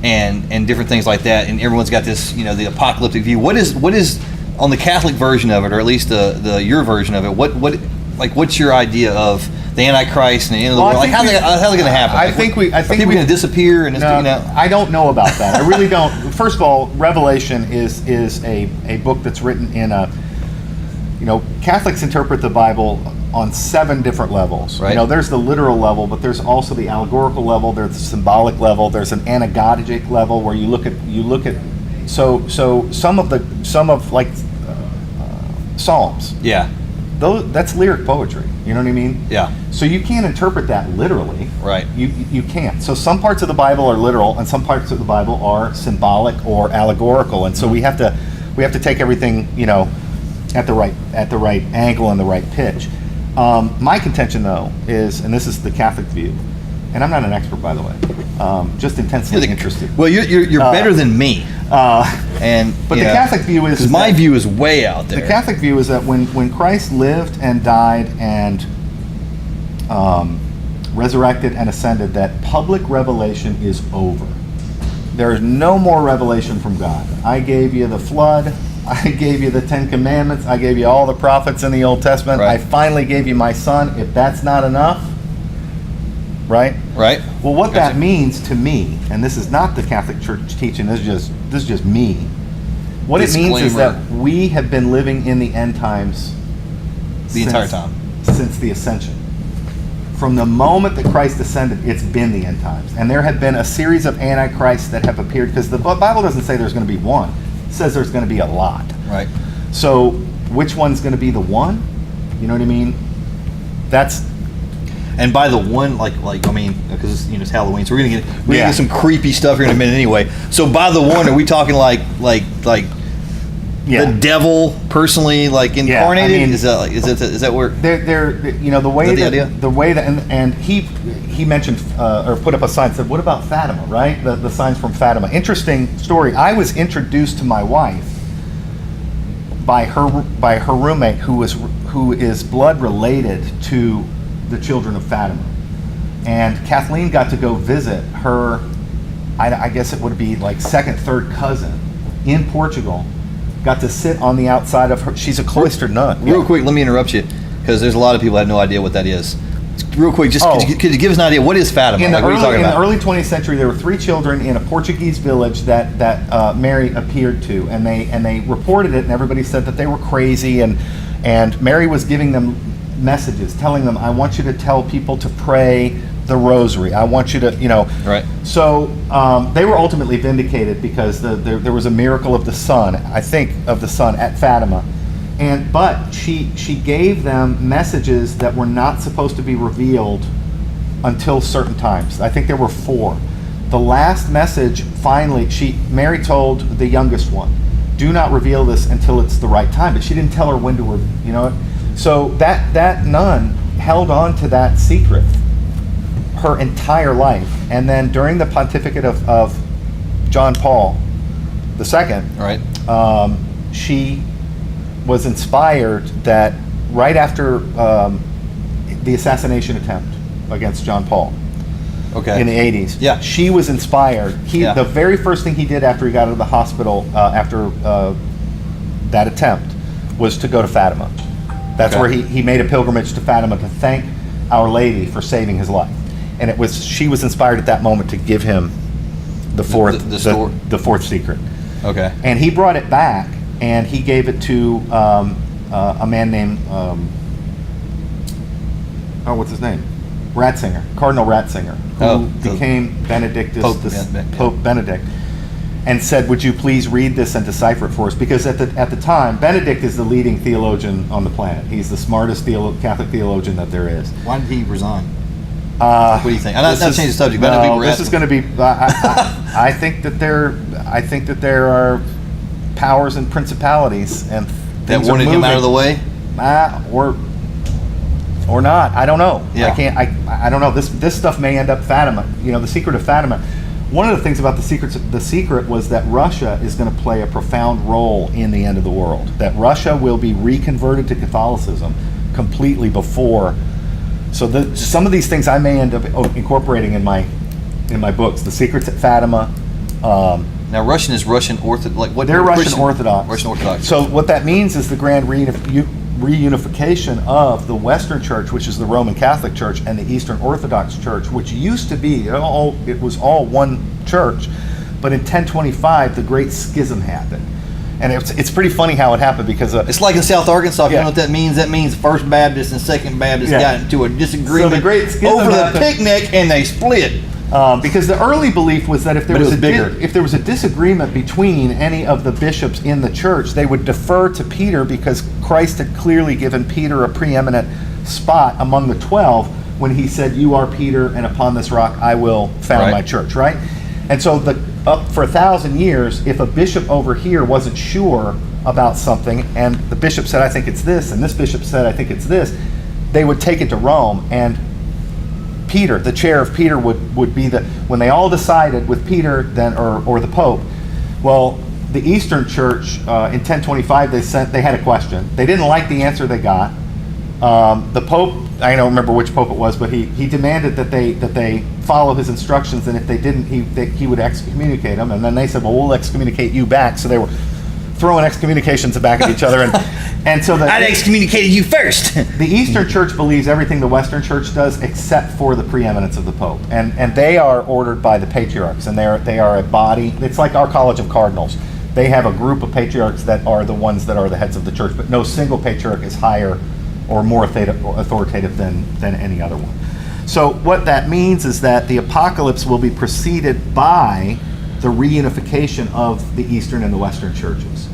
and different things like that, and everyone's got this, the apocalyptic view. What is on the Catholic version of it, or at least the your version of it? What's your idea of the Antichrist and the end of the world? Like how's it going to happen? I think are people going to disappear and I don't know about that. I really don't. First of all, Revelation is a book that's written in a, Catholics interpret the Bible on 7 different levels. Right. There's the literal level, but there's also the allegorical level, there's the symbolic level, there's an anagogic level where you look at so some of like Psalms. Yeah. That's lyric poetry. You know what I mean? Yeah. So you can't interpret that literally. Right. You can't. So some parts of the Bible are literal, and some parts of the Bible are symbolic or allegorical, and so we have to take everything at the right angle and the right pitch. My contention, though, is, and this is the Catholic view, and I'm not an expert, by the way, just intensely interested. Well, you're better than me. But the Catholic view is my view is way out there. The Catholic view is that when Christ lived and died and resurrected and ascended, that public revelation is over. There is no more revelation from God. I gave you the flood. I gave you the 10 Commandments. I gave you all the prophets in the Old Testament. Right. I finally gave you my Son. If that's not enough, right? Right. Well, what that means to me, and this is not the Catholic Church teaching, this is just me. What it means is that we have been living in the end times the entire time. Since the ascension. From the moment that Christ ascended, it's been the end times. And there have been a series of antichrists that have appeared, because the Bible doesn't say there's going to be one. It says there's going to be a lot. Right. So which one's going to be the one? You know what I mean? And by the one, because it's Halloween, so we're gonna get some creepy stuff here in a minute anyway. So by the one, are we talking like the devil personally, like incarnated? I mean, is that where they're the way that and he mentioned or put up a sign, said, what about Fatima, right? The signs from Fatima. Interesting story. I was introduced to my wife by her roommate who is blood related to the children of Fatima, and Kathleen got to go visit her. I guess it would be like second, third cousin in Portugal. Got to sit on the outside of her. She's a cloistered nun. Real quick, let me interrupt you, because there's a lot of people that have no idea what that is. Real quick, could you give us an idea? What is Fatima? In the early 20th century, there were 3 children in a Portuguese village that Mary appeared to, and they reported it, and everybody said that they were crazy, and Mary was giving them messages, telling them, I want you to tell people to pray the rosary. I want you to, Right. So they were ultimately vindicated, because there was a miracle of the sun, I think, of the sun at Fatima. But she gave them messages that were not supposed to be revealed until certain times. I think there were 4. The last message, finally, Mary told the youngest one, do not reveal this until it's the right time. But she didn't tell her when to, So that nun held on to that secret her entire life. And then during the pontificate of John Paul II, right, she was inspired that right after the assassination attempt against John Paul in the 80s, she was inspired. The very first thing he did after he got out of the hospital after that attempt was to go to Fatima. That's where he made a pilgrimage to Fatima to thank Our Lady for saving his life. And she was inspired at that moment to give him the fourth secret. Okay. And he brought it back, and he gave it to a man named what's his name? Ratzinger, Cardinal Ratzinger, who became Pope Benedict, and said, "Would you please read this and decipher it for us?" Because at the time, Benedict is the leading theologian on the planet. He's the smartest Catholic theologian that there is. Why did he resign? What do you think? I'm not changing the subject. But this is going to be. I think that there are powers and principalities and that wanted him out of the way, or not. I don't know. Yeah. I don't know. This stuff may end up Fatima. The secret of Fatima. One of the things about the secret was that Russia is going to play a profound role in the end of the world. That Russia will be reconverted to Catholicism completely before. So some of these things I may end up incorporating in my books. The Secrets at Fatima, Now Russian is Russian Orthodox. Like what? They're Russian Christian- Orthodox. Russian Orthodox. So what that means is the grand reunification of the Western Church, which is the Roman Catholic Church, and the Eastern Orthodox Church, which used to be it was all one church, but in 1025 the Great Schism happened, and it's pretty funny how it happened because it's like in South Arkansas. If you Yeah. know what that means? That means First Baptist and Second Baptist Yeah. got into a disagreement So the Great Schism over the happened. picnic, and they split. because the early belief was that if there But it was, was bigger. if there was a disagreement between any of the bishops in the church, they would defer to Peter because Christ had clearly given Peter a preeminent spot among the 12 when he said, "You are Peter, and upon this rock I will found Right. my church." Right, and so up for 1,000 years, if a bishop over here wasn't sure about something, and the bishop said, "I think it's this," and this bishop said, "I think it's this," they would take it to Rome, and Peter, the chair of Peter, would be when they all decided with Peter then or the Pope. Well, the Eastern Church in 1025 they had a question. They didn't like the answer they got. The Pope, I don't remember which Pope it was, but he demanded that they follow his instructions, and if they didn't, he would excommunicate them. And then they said, "Well, we'll excommunicate you back." So they were throwing excommunications back at each other, and so I excommunicated you first. the Eastern Church believes everything the Western Church does, except for the preeminence of the Pope, and they are ordered by the patriarchs, and they are a body. It's like our College of Cardinals. They have a group of patriarchs that are the ones that are the heads of the church, but no single patriarch is higher or more authoritative than any other one. So what that means is that the apocalypse will be preceded by the reunification of the Eastern and the Western churches.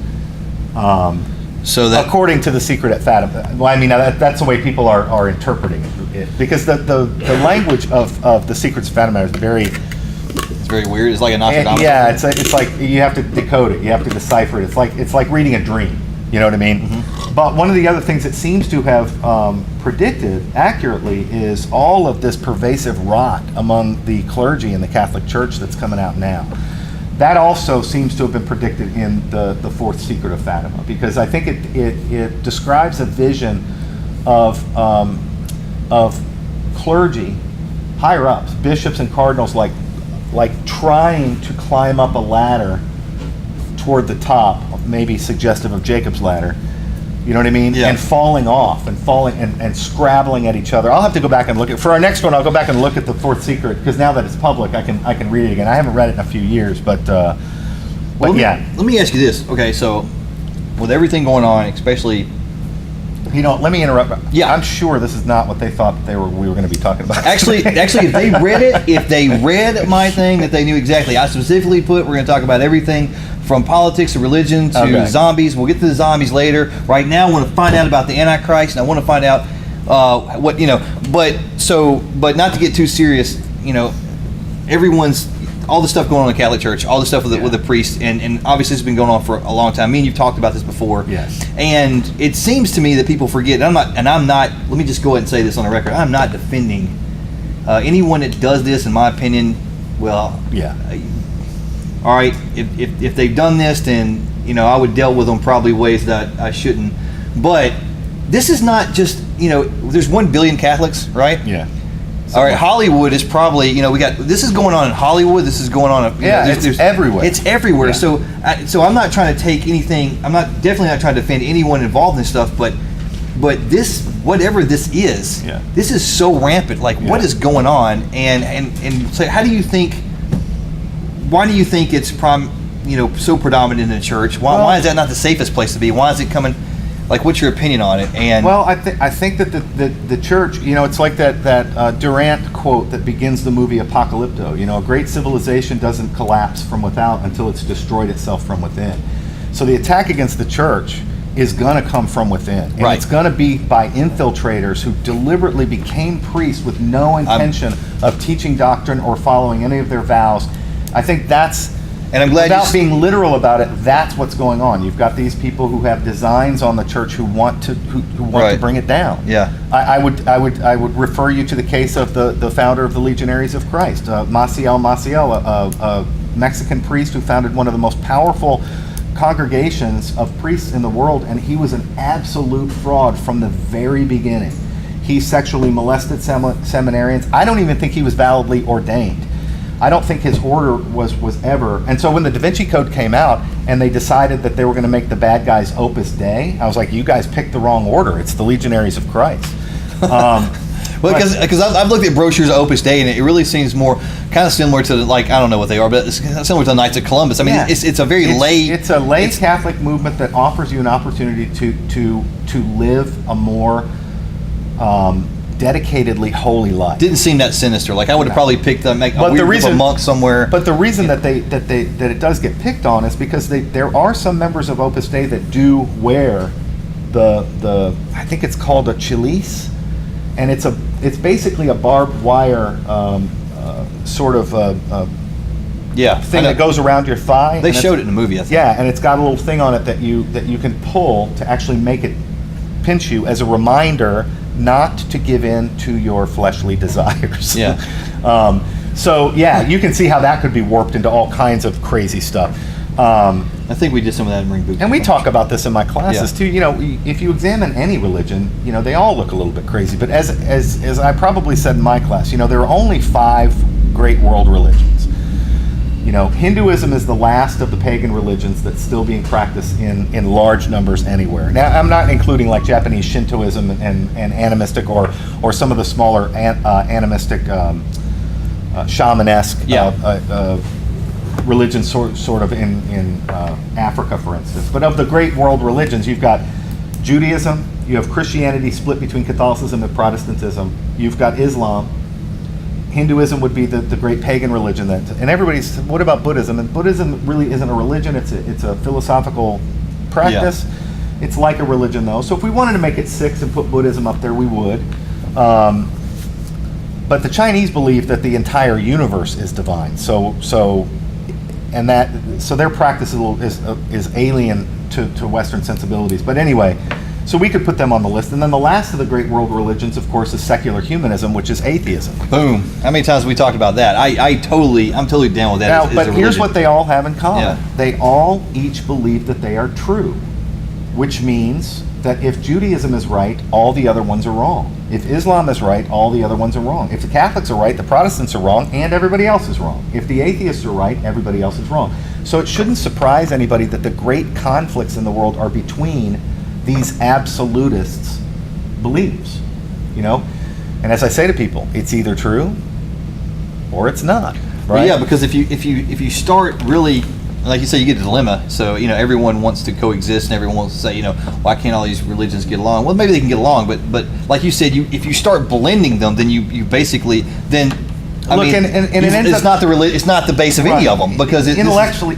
So that According to the secret at Fatima. Well, I mean, that's the way people are interpreting it. Because the language of the secrets of Fatima is very... it's very weird. It's like a Nostradamus. Yeah, it's like you have to decode it. You have to decipher it. It's like reading a dream. You know what I mean? Mm-hmm. But one of the other things it seems to have predicted accurately is all of this pervasive rot among the clergy in the Catholic Church that's coming out now. That also seems to have been predicted in the fourth secret of Fatima, because I think it describes a vision of clergy, higher ups, bishops and cardinals, like trying to climb up a ladder toward the top, maybe suggestive of Jacob's ladder. You know what I mean? Yeah. And falling off and scrabbling at each other. I'll have to go back and look at, for our next one, I'll go back and look at the fourth secret, because now that it's public, I can read it again. I haven't read it in a few years, but yeah. Let me ask you this. Okay, so with everything going on, especially, You know, let me interrupt. Yeah. I'm sure this is not what they thought we were going to be talking about. Actually, if they read my thing, that they knew exactly. I specifically put, we're going to talk about everything from politics to religion to Okay. zombies. We'll get to the zombies later. Right now, I want to find out about the Antichrist, and I want to find out what, you know. But not to get too serious, you know, all the stuff going on in the Catholic Church, all the stuff with the priests, and obviously it's been going on for a long time. Me and you've talked about this before. Yes. And it seems to me that people forget, and I'm not, let me just go ahead and say this on the record, I'm not defending anyone that does this, in my opinion. Well, Yeah. all right, if they've done this, then, you know, I would deal with them probably ways that I shouldn't. But this is not just, you know, there's 1 billion Catholics, right? Yeah. All right, Hollywood is probably, you know, this is going on in Hollywood. This is going on. You Yeah, know, it's everywhere. It's everywhere. Yeah. So I'm not trying to take anything. I'm definitely not trying to defend anyone involved in this stuff. But this, whatever this is, Yeah. this is so rampant. Like, what Yeah. is going on? And so, how do you think? Why do you think it's so predominant in the church? Why is that not the safest place to be? Why is it coming? Like, what's your opinion on it? And Well, I think that the church, you know, it's like that Durant quote that begins the movie Apocalypto. You know, a great civilization doesn't collapse from without until it's destroyed itself from within. So the attack against the church is going to come from within. And Right. it's going to be by infiltrators who deliberately became priests with no intention of teaching doctrine or following any of their vows. I think that's... And I'm glad without being literal about it, that's what's going on. You've got these people who have designs on the church who want to Right. to bring it down. Yeah. I would refer you to the case of the founder of the Legionaries of Christ, Maciel, a Mexican priest who founded one of the most powerful congregations of priests in the world, and he was an absolute fraud from the very beginning. He sexually molested seminarians. I don't even think he was validly ordained. I don't think his order was ever. And so when the Da Vinci Code came out and they decided that they were going to make the bad guys Opus Dei, I was like, you guys picked the wrong order. It's the Legionaries of Christ. Well, because I've looked at brochures of Opus Dei, and it really seems more kind of similar to, like, I don't know what they are, but it's similar to the Knights of Columbus. I mean, Yeah. it's a very lay. It's a lay Catholic movement that offers you an opportunity to live a more dedicatedly holy life. Didn't seem that sinister. Like, I would have probably picked a monk somewhere. But the reason that it does get picked on is because there are some members of Opus Dei that do wear the I think it's called a chalice, and it's basically a barbed wire sort of thing that goes around your thigh. They showed it in the movie, I think. Yeah, and it's got a little thing on it that you can pull to actually make it pinch you as a reminder not to give in to your fleshly desires. Yeah. So yeah, you can see how that could be warped into all kinds of crazy stuff. I think we did some of that in Marine Boot. And we talk about this in my classes Yeah. too. You know, if you examine any religion, you know, they all look a little bit crazy. But as I probably said in my class, you know, there are only 5 great world religions. You know, Hinduism is the last of the pagan religions that's still being practiced in large numbers anywhere. Now, I'm not including like Japanese Shintoism and animistic or some of the smaller animistic shamanesque religions sort of in Africa, for instance. But of the great world religions, you've got Judaism, you have Christianity split between Catholicism and Protestantism, you've got Islam. Hinduism would be the great pagan religion and everybody's, what about Buddhism? And Buddhism really isn't a religion, it's a philosophical practice. Yeah. It's like a religion though. So if we wanted to make it 6 and put Buddhism up there, we would. But the Chinese believe that the entire universe is divine. So their practice is alien to Western sensibilities. But anyway, so we could put them on the list. And then the last of the great world religions, of course, is secular humanism, which is atheism. Boom. How many times have we talked about that? I'm totally down with that. Now, but here's what they all have in common. Yeah. They all each believe that they are true, which means that if Judaism is right, all the other ones are wrong. If Islam is right, all the other ones are wrong. If the Catholics are right, the Protestants are wrong, and everybody else is wrong. If the atheists are right, everybody else is wrong. So it shouldn't surprise anybody that the great conflicts in the world are between these absolutists' beliefs, you know? And as I say to people, it's either true or it's not, right? Well, yeah, because if you start really, like you say, you get a dilemma. So, you know, everyone wants to coexist and everyone wants to say, you know, why can't all these religions get along? Well, maybe they can get along, but like you said, if you start blending them, then you basically then. It's not the base of any of them because intellectually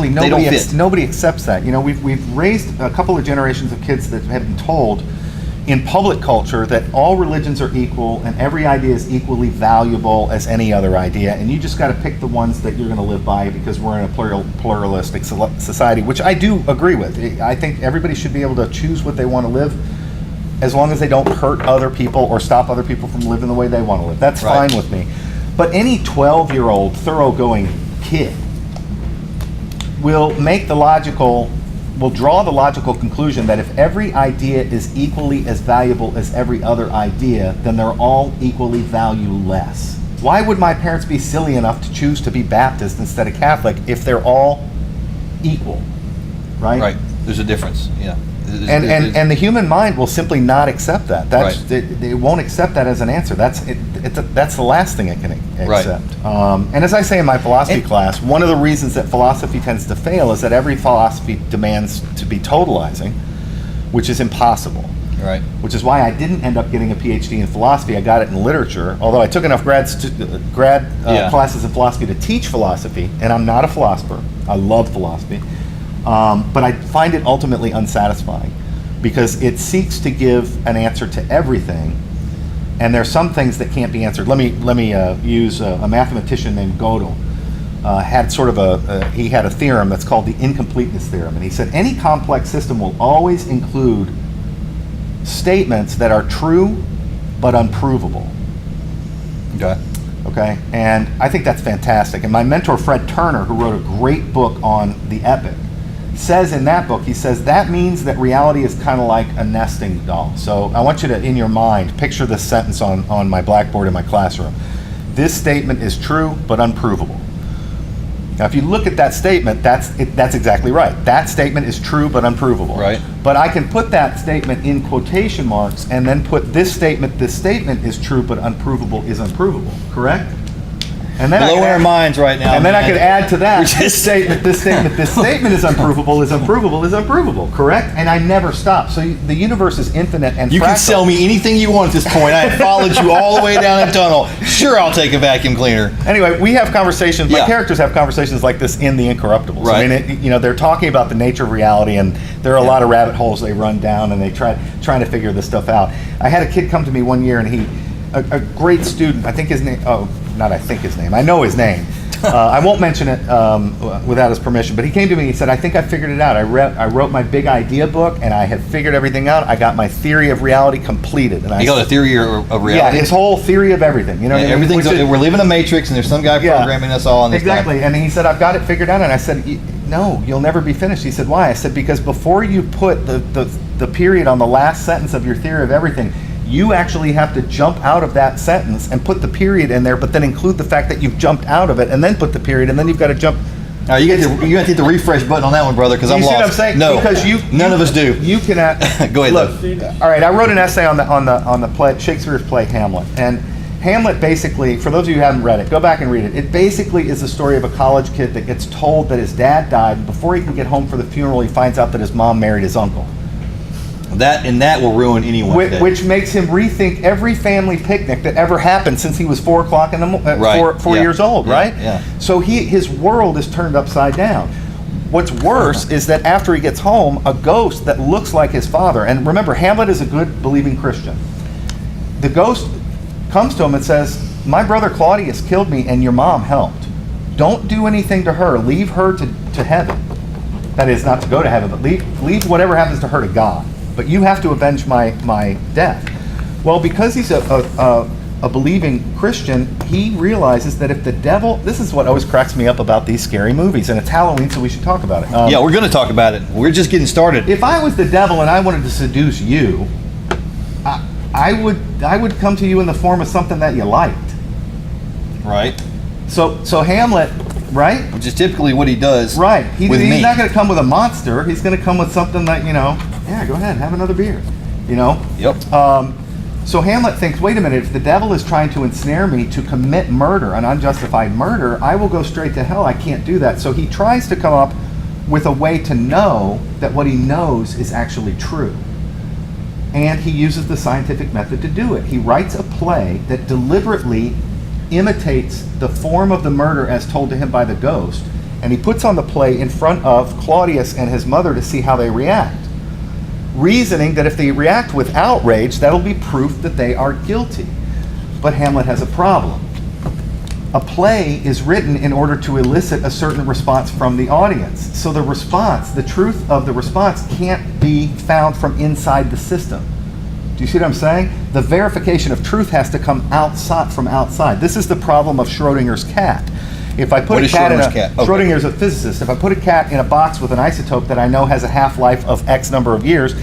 fit. nobody accepts that. You know, we've raised a couple of generations of kids that have been told in public culture that all religions are equal and every idea is equally valuable as any other idea, and you just got to pick the ones that you're going to live by because we're in a pluralistic society, which I do agree with. I think everybody should be able to choose what they want to live as long as they don't hurt other people or stop other people from living the way they want to live. That's right. Fine with me. But any 12-year-old thoroughgoing kid will draw the logical conclusion that if every idea is equally as valuable as every other idea, then they're all equally valueless. Why would my parents be silly enough to choose to be Baptist instead of Catholic if they're all equal, right? Right. There's a difference. Yeah. And the human mind will simply not accept that. Right. It won't accept that as an answer. That's the last thing it can accept. Right. And as I say in my philosophy class, one of the reasons that philosophy tends to fail is that every philosophy demands to be totalizing, which is impossible. Right. Which is why I didn't end up getting a PhD in philosophy. I got it in literature, although I took enough grad classes in philosophy to teach philosophy, and I'm not a philosopher. I love philosophy. But I find it ultimately unsatisfying because it seeks to give an answer to everything, and there are some things that can't be answered. Let me use a mathematician named Gödel. He had a theorem that's called the incompleteness theorem, and he said any complex system will always include statements that are true but unprovable. Okay, and I think that's fantastic. And my mentor Fred Turner, who wrote a great book on the epic, says in that book, he says that means that reality is kind of like a nesting doll. So I want you to, in your mind, picture this sentence on my blackboard in my classroom. This statement is true but unprovable. Now, if you look at that statement, that's exactly right. That statement is true but unprovable. Right. But I can put that statement in quotation marks and then put this statement is true but unprovable is unprovable. Correct? And then Blowing our minds right now. And then I could add to that, Which this statement is unprovable, is unprovable, is unprovable, correct? And I never stop. So the universe is infinite and You fractal. can sell me anything you want at this point. I have followed you all the way down that tunnel. Sure, I'll take a vacuum cleaner. Anyway, we have conversations, my Yeah. characters have conversations like this in The Incorruptibles. Right. I mean, they're talking about the nature of reality, and there are a lot of rabbit holes they run down, and they trying to figure this stuff out. I had a kid come to me one year, and a great student, I think his name, I know his name. I won't mention it without his permission, but he came to me and he said, I think I figured it out. I wrote my big idea book, and I have figured everything out. I got my theory of reality completed. And You got a theory of reality? Yeah, his whole theory of everything. You know, Yeah, what I mean? everything's, we're living in a matrix, and there's some guy Yeah. programming us all on this. Exactly. And he said, I've got it figured out. And I said, no, you'll never be finished. He said, why? I said, because before you put the period on the last sentence of your theory of everything, you actually have to jump out of that sentence and put the period in there, but then include the fact that you've jumped out of it, and then put the period, and then you've got to jump. All right, you got to hit the refresh button on that one, brother, because I'm You see lost. what I'm saying? No, Because none of us do. You cannot. Go ahead, Look, Luke. all right, I wrote an essay on the play, Shakespeare's play Hamlet, and Hamlet basically, for those of you who haven't read it, go back and read it. It basically is the story of a college kid that gets told that his dad died, and before he can get home for the funeral, he finds out that his mom married his uncle. That will ruin anyone today. Which makes him rethink every family picnic that ever happened since he was 4 o'clock in the Right. four Yeah. years old, Yeah. right? Yeah. So his world is turned upside down. What's worse is that after he gets home, a ghost that looks like his father, and remember, Hamlet is a good believing Christian. The ghost comes to him and says, my brother Claudius killed me and your mom helped. Don't do anything to her. Leave her to heaven. That is, not to go to heaven, but leave whatever happens to her to God. But you have to avenge my death. Well, because he's a believing Christian, he realizes that if the devil, this is what always cracks me up about these scary movies, and it's Halloween, so we should talk about it. Yeah, we're going to talk about it. We're just getting started. If I was the devil and I wanted to seduce you, I would come to you in the form of something that you liked. Right. So Hamlet, right? Which is typically what he does. Right. He's me. not going to come with a monster. He's going to come with something that, yeah, go ahead, have another beer. Yep. So Hamlet thinks, wait a minute, if the devil is trying to ensnare me to commit murder, an unjustified murder, I will go straight to hell. I can't do that. So he tries to come up with a way to know that what he knows is actually true. And he uses the scientific method to do it. He writes a play that deliberately imitates the form of the murder as told to him by the ghost, and he puts on the play in front of Claudius and his mother to see how they react, reasoning that if they react with outrage, that'll be proof that they are guilty. But Hamlet has a problem. A play is written in order to elicit a certain response from the audience. So the response, the truth of the response, can't be found from inside the system. Do you see what I'm saying? The verification of truth has to come from outside. This is the problem of Schrodinger's cat. If I put What a is cat in Schrodinger's cat? Okay. Schrodinger's a physicist. If I put a cat in a box with an isotope that I know has a half-life of X number of years,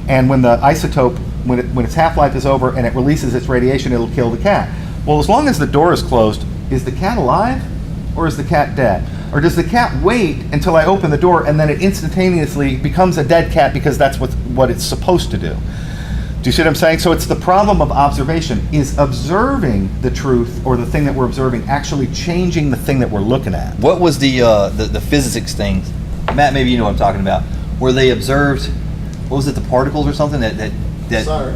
and when the isotope, when its half-life is over and it releases its radiation, it'll kill the cat. Well, as long as the door is closed, is the cat alive or is the cat dead? Or does the cat wait until I open the door and then it instantaneously becomes a dead cat because that's what it's supposed to do? Do you see what I'm saying? So it's the problem of observation. Is observing the truth or the thing that we're observing actually changing the thing that we're looking at? What was the physics thing? Matt, maybe you know what I'm talking about. Where they observed, what was it, the particles or something that Sorry.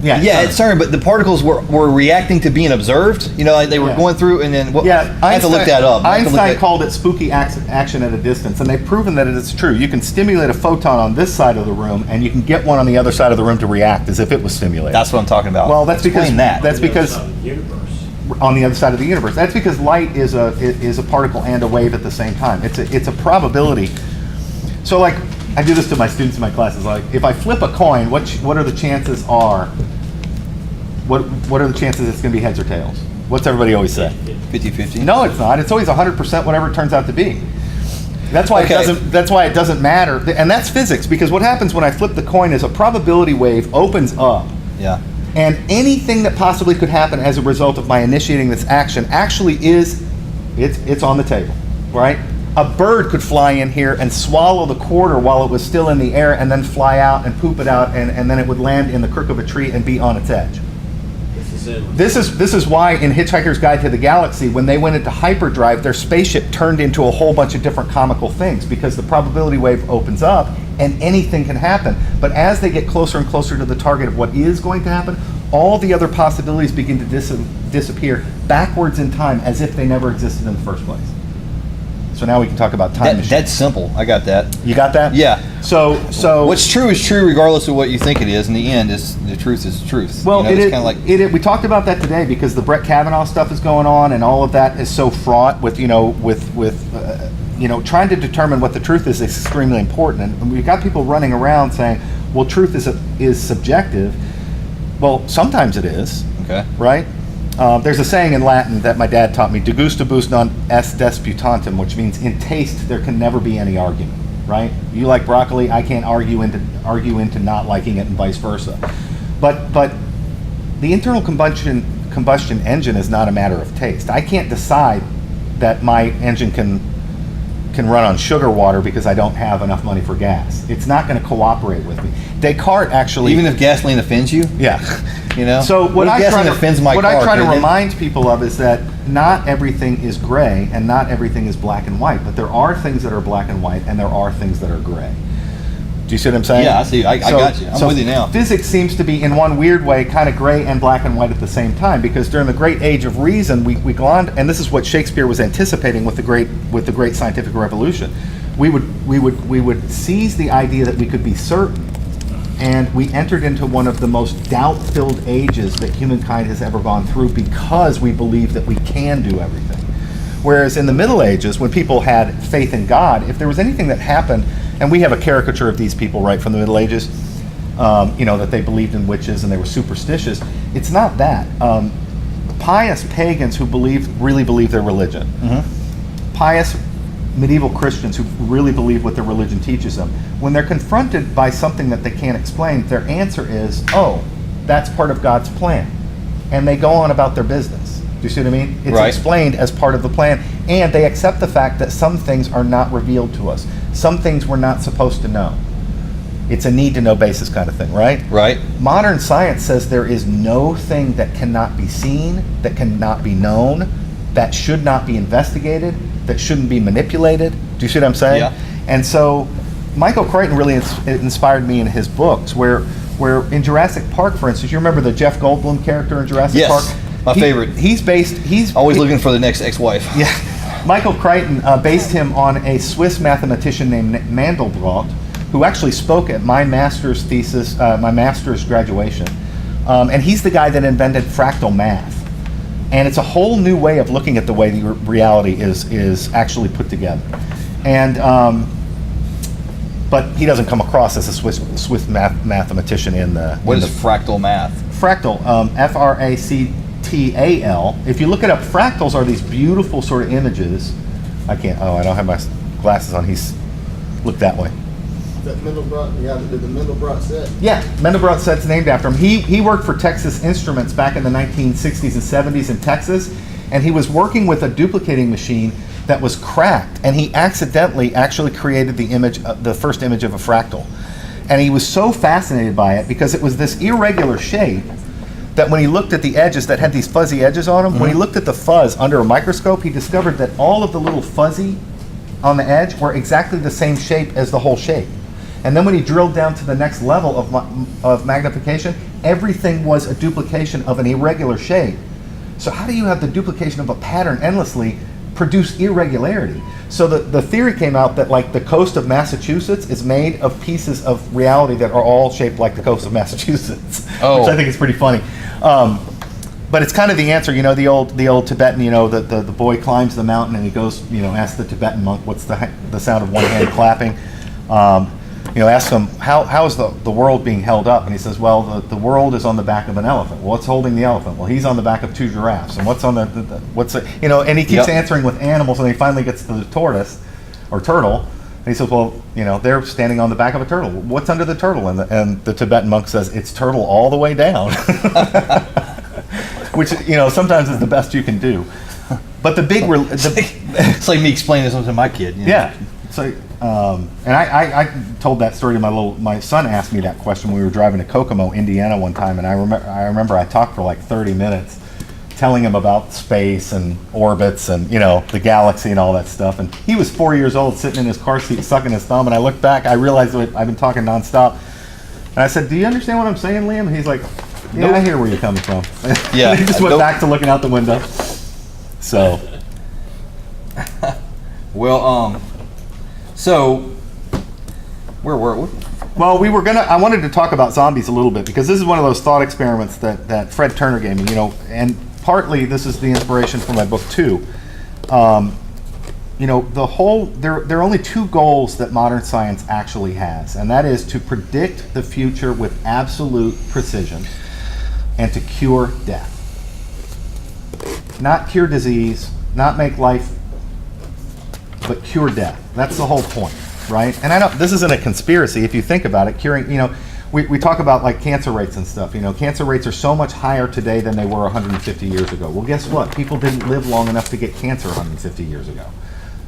Yeah, it's CERN, but the particles were reacting to being observed. Like they were Yeah. going through, and then Yeah, I have to look that up. I have to look Einstein at- called it spooky action at a distance, and they've proven that it is true. You can stimulate a photon on this side of the room, and you can get one on the other side of the room to react as if it was stimulated. That's what I'm talking about. Well, that's because Explain that. that's because Universe. on the other side of the universe. That's because light is a particle and a wave at the same time. It's a probability. So, like, I do this to my students in my classes. Like, if I flip a coin, what are the chances are? What are the chances it's going to be heads or tails? What's everybody always say? 50-50. No, it's not. It's always 100% whatever it turns out to be. That's why Okay. That's why it doesn't matter, and that's physics. Because what happens when I flip the coin is a probability wave opens up, Yeah. And anything that possibly could happen as a result of my initiating this action actually it's on the table, right? A bird could fly in here and swallow the quarter while it was still in the air and then fly out and poop it out, and then it would land in the crook of a tree and be on its edge. This is why in Hitchhiker's Guide to the Galaxy, when they went into hyperdrive, their spaceship turned into a whole bunch of different comical things, because the probability wave opens up and anything can happen. But as they get closer and closer to the target of what is going to happen, all the other possibilities begin to disappear backwards in time as if they never existed in the first place. So now we can talk about time machines. That's simple. I got that. You got that? Yeah. So what's true is true, regardless of what you think it is. In the end, the truth is the truth. Well, you know, it's kind of like we talked about that today, because the Brett Kavanaugh stuff is going on, and all of that is so fraught with trying to determine what the truth is extremely important. And we've got people running around saying, well, truth is subjective. Well, sometimes it is. Okay. Right? There's a saying in Latin that my dad taught me: "De gustibus non est disputantem," which means in taste there can never be any argument. Right? You like broccoli, I can't argue into not liking it, and vice versa. But the internal combustion engine is not a matter of taste. I can't decide that my engine can run on sugar water because I don't have enough money for gas. It's not going to cooperate with me. Descartes actually, even if gasoline offends you. Yeah. You know. So what I try to car, remind people of is that not everything is gray and not everything is black and white, but there are things that are black and white and there are things that are gray. Do you see what I'm saying? Yeah, I see. I got you. I'm with you now. Physics seems to be, in one weird way, kind of gray and black and white at the same time, because during the great age of reason, we go on, and this is what Shakespeare was anticipating with the great scientific revolution. We would seize the idea that we could be certain, and we entered into one of the most doubt-filled ages that humankind has ever gone through, because we believe that we can do everything. Whereas in the Middle Ages, when people had faith in God, if there was anything that happened, and we have a caricature of these people right from the Middle Ages, that they believed in witches and they were superstitious. It's not that. Pious pagans who really believe their religion, pious medieval Christians who really believe what their religion teaches them, when they're confronted by something that they can't explain, their answer is, oh, that's part of God's plan. And they go on about their business. Do you see what I mean? It's right. Explained as part of the plan, and they accept the fact that some things are not revealed to us. Some things we're not supposed to know. It's a need-to-know basis kind of thing, right? Right. Modern science says there is no thing that cannot be seen, that cannot be known, that should not be investigated, that shouldn't be manipulated. Do you see what I'm saying? Yeah. And so Michael Crichton really inspired me in his books, where in Jurassic Park, for instance, you remember the Jeff Goldblum character in Jurassic Park? My favorite. He's always looking for the next ex-wife. Yeah. Michael Crichton based him on a Swiss mathematician named Mandelbrot, who actually spoke at my master's thesis, my master's graduation. And he's the guy that invented fractal math. And it's a whole new way of looking at the way the reality is actually put together. And but he doesn't come across as a Swiss mathematician in the. What is fractal math? Fractal, Fractal. If you look it up, fractals are these beautiful sort of images. I don't have my glasses on. Look that way. That Mandelbrot, the Mandelbrot set. Yeah, Mandelbrot set's named after him. He worked for Texas Instruments back in the 1960s and 70s in Texas, and he was working with a duplicating machine that was cracked, and he accidentally actually created the first image of a fractal. And he was so fascinated by it because it was this irregular shape that when he looked at the edges that had these fuzzy edges on them, when he looked at the fuzz under a microscope, he discovered that all of the little fuzzy on the edge were exactly the same shape as the whole shape. And then when he drilled down to the next level of magnification, everything was a duplication of an irregular shape. So how do you have the duplication of a pattern endlessly produce irregularity? So the theory came out that, like, the coast of Massachusetts is made of pieces of reality that are all shaped like the coast of Massachusetts, which I think is pretty funny. But it's kind of the answer, the old Tibetan, the boy climbs the mountain and he goes, asks the Tibetan monk, what's the sound of one hand clapping? Asks him, how is the world being held up? And he says, well, the world is on the back of an elephant. Well, what's holding the elephant? Well, he's on the back of two giraffes. And what's on and he keeps answering with animals, and he finally gets to the tortoise or turtle, And he says, well, they're standing on the back of a turtle. What's under the turtle? And the Tibetan monk says, it's turtle all the way down. Which, sometimes is the best you can do. But the big... It's like me explaining this to my kid. Yeah. So, and I told that story to my son asked me that question when we were driving to Kokomo, Indiana one time, and I remember I talked for like 30 minutes telling him about space and orbits and, the galaxy and all that stuff. And he was 4 years old sitting in his car seat sucking his thumb, and I looked back, I realized I've been talking nonstop. And I said, do you understand what I'm saying, Liam? And he's like, yeah, I hear where you're coming from. Yeah. He just went back to looking out the window. So. Well, so where were we? Well, I wanted to talk about zombies a little bit because this is one of those thought experiments that Fred Turner gave me, and partly this is the inspiration for my book too. There are only two goals that modern science actually has, and that is to predict the future with absolute precision and to cure death. Not cure disease, not make life, but cure death. That's the whole point, right? And I know this isn't a conspiracy if you think about it. Curing, we talk about like cancer rates and stuff. Cancer rates are so much higher today than they were 150 years ago. Well, guess what? People didn't live long enough to get cancer 150 years ago.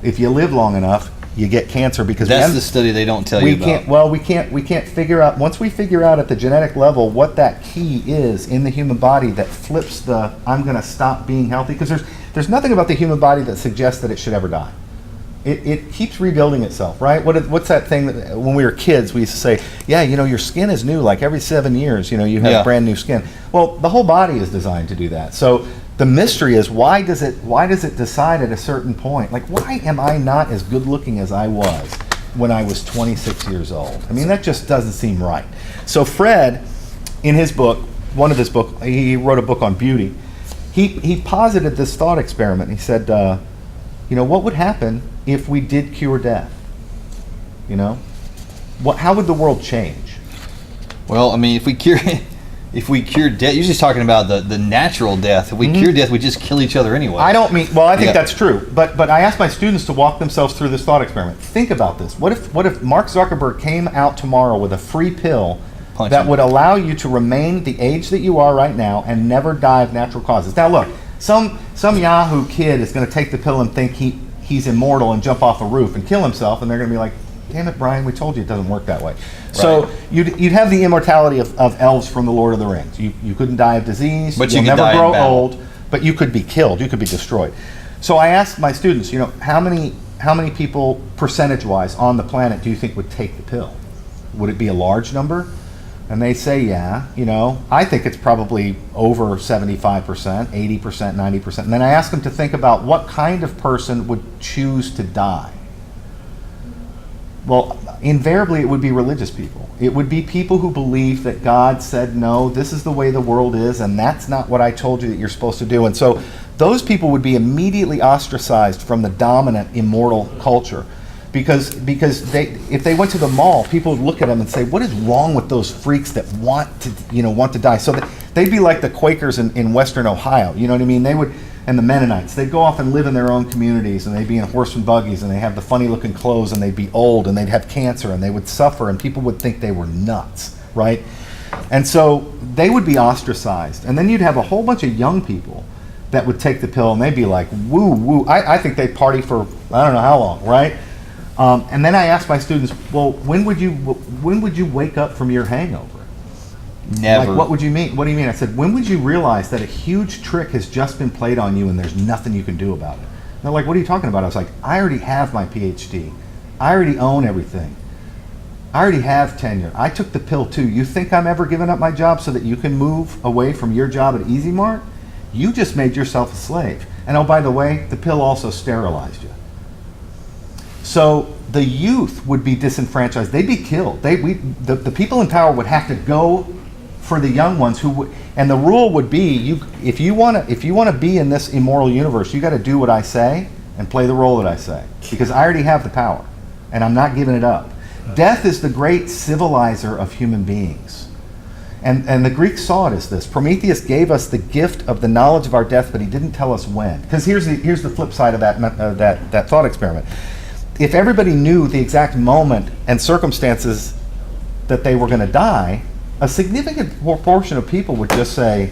If you live long enough, you get cancer because that's the study they don't tell you about. We can't figure out, once we figure out at the genetic level what that key is in the human body that flips the I'm going to stop being healthy, because there's nothing about the human body that suggests that it should ever die. It keeps rebuilding itself, right? What's that thing that when we were kids we used to say, yeah, your skin is new, like every 7 years, you have brand new skin. Well, the whole body is designed to do that. So the mystery is why does it decide at a certain point? Like, why am I not as good looking as I was when I was 26 years old? I mean, that just doesn't seem right. So Fred, in his book, one of his books, he wrote a book on beauty. He posited this thought experiment. He said, what would happen if we did cure death? How would the world change? Well, I mean, if we cure death, you're just talking about the natural death. If we cure death, we just kill each other anyway. I think that's true. But I asked my students to walk themselves through this thought experiment. Think about this. What if Mark Zuckerberg came out tomorrow with a free pill that would allow you to remain the age that you are right now and never die of natural causes? Now look, some Yahoo kid is going to take the pill and think he's immortal and jump off a roof and kill himself, and they're going to be like, damn it, Brian, we told you it doesn't work that way. Right. So you'd have the immortality of elves from the Lord of the Rings. You couldn't die of disease, but you'll never grow old, but you could be killed, you could be destroyed. So I asked my students, how many people percentage-wise on the planet do you think would take the pill? Would it be a large number? And they say, yeah, I think it's probably over 75%, 80%, 90%. And then I ask them to think about what kind of person would choose to die. Well, invariably it would be religious people. It would be people who believe that God said, no, this is the way the world is, and that's not what I told you that you're supposed to do. And so those people would be immediately ostracized from the dominant immortal culture. Because if they went to the mall, people would look at them and say, what is wrong with those freaks that want to die? So they'd be like the Quakers in Western Ohio, you know what I mean? They would, and the Mennonites, they'd go off and live in their own communities, and they'd be in horse and buggies, and they'd have the funny looking clothes, and they'd be old, and they'd have cancer, and they would suffer, and people would think they were nuts, right? And so they would be ostracized. And then you'd have a whole bunch of young people that would take the pill, and they'd be like, woo, woo. I think they'd party for I don't know how long, right? And then I asked my students, well, when would you wake up from your hangover? Never. Like, what do you mean? I said, when would you realize that a huge trick has just been played on you and there's nothing you can do about it? And they're like, what are you talking about? I was like, I already have my PhD. I already own everything. I already have tenure. I took the pill too. You think I'm ever giving up my job so that you can move away from your job at Easy Mart? You just made yourself a slave. And oh, by the way, the pill also sterilized you. So the youth would be disenfranchised. They'd be killed. The people in power would have to go for the young ones who would, and the rule would be, if you want to be in this immoral universe, you got to do what I say and play the role that I say, because I already have the power, and I'm not giving it up. Death is the great civilizer of human beings, and the Greeks saw it as this. Prometheus gave us the gift of the knowledge of our death, but he didn't tell us when. Because here's the flip side of that thought experiment. if everybody knew the exact moment and circumstances that they were going to die, a significant proportion of people would just say,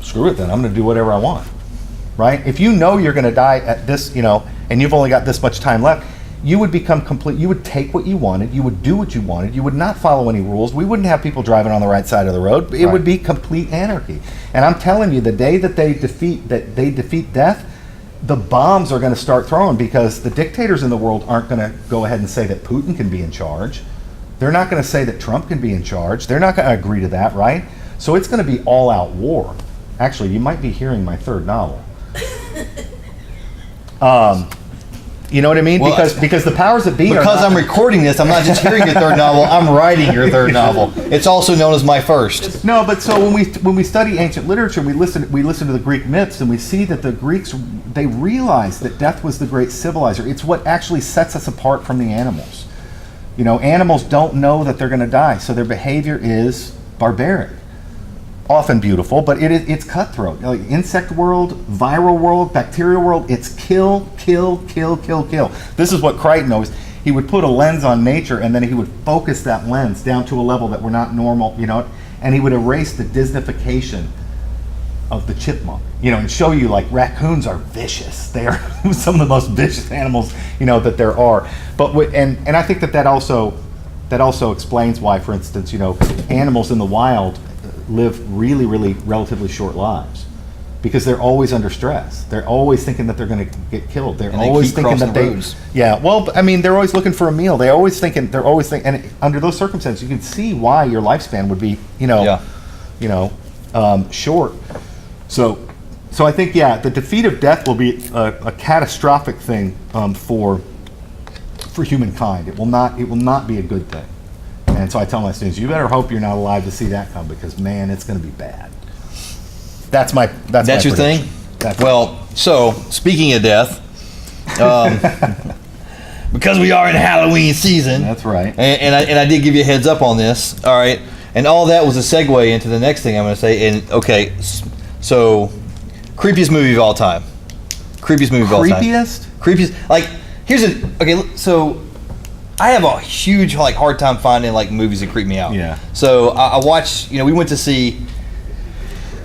screw it then, I'm going to do whatever I want, right? If you know you're going to die at this, and you've only got this much time left, you would become complete. You would take what you wanted. You would do what you wanted. You would not follow any rules. We wouldn't have people driving on the right side of the road. It would be complete anarchy. And I'm telling you, the day that they defeat death, the bombs are going to start throwing, because the dictators in the world aren't going to go ahead and say that Putin can be in charge. They're not going to say that Trump can be in charge. They're not going to agree to that, right? So it's going to be all-out war. Actually, you might be hearing my third novel. You know what I mean? Well, because the powers that be because I'm recording this, I'm not just hearing your third novel, I'm writing your third novel. It's also known as my first. No, but so when we study ancient literature, we listen to the Greek myths, and we see that the Greeks, they realized that death was the great civilizer. It's what actually sets us apart from the animals. Animals don't know that they're going to die, so their behavior is barbaric. Often beautiful, but it's cutthroat. Like insect world, viral world, bacterial world, it's kill, kill, kill, kill, kill. This is what Crichton knows. He would put a lens on nature, and then he would focus that lens down to a level that we're not normal, and he would erase the Disneyfication of the chipmunk, and show you like raccoons are vicious. They are some of the most vicious animals, that there are. But and I think that also explains why, for instance, animals in the wild live really, really relatively short lives, because they're always under stress. They're always thinking that they're going to get killed. They're always thinking that they're always looking for a meal. They're always thinking, and under those circumstances, you can see why your lifespan would be, short. So I think, the defeat of death will be a catastrophic thing for humankind. It will not be a good thing. And so I tell my students, you better hope you're not alive to see that come, because man, it's going to be bad. That's my your thing? So speaking of death, because we are in Halloween season. That's right. And I did give you a heads up on this. All right. And all that was a segue into the next thing I'm going to say. And okay, so creepiest movie of all time. Creepiest movie of all time. Creepiest. Like, so I have a huge hard time finding movies that creep me out. Yeah. So I watched. We went to see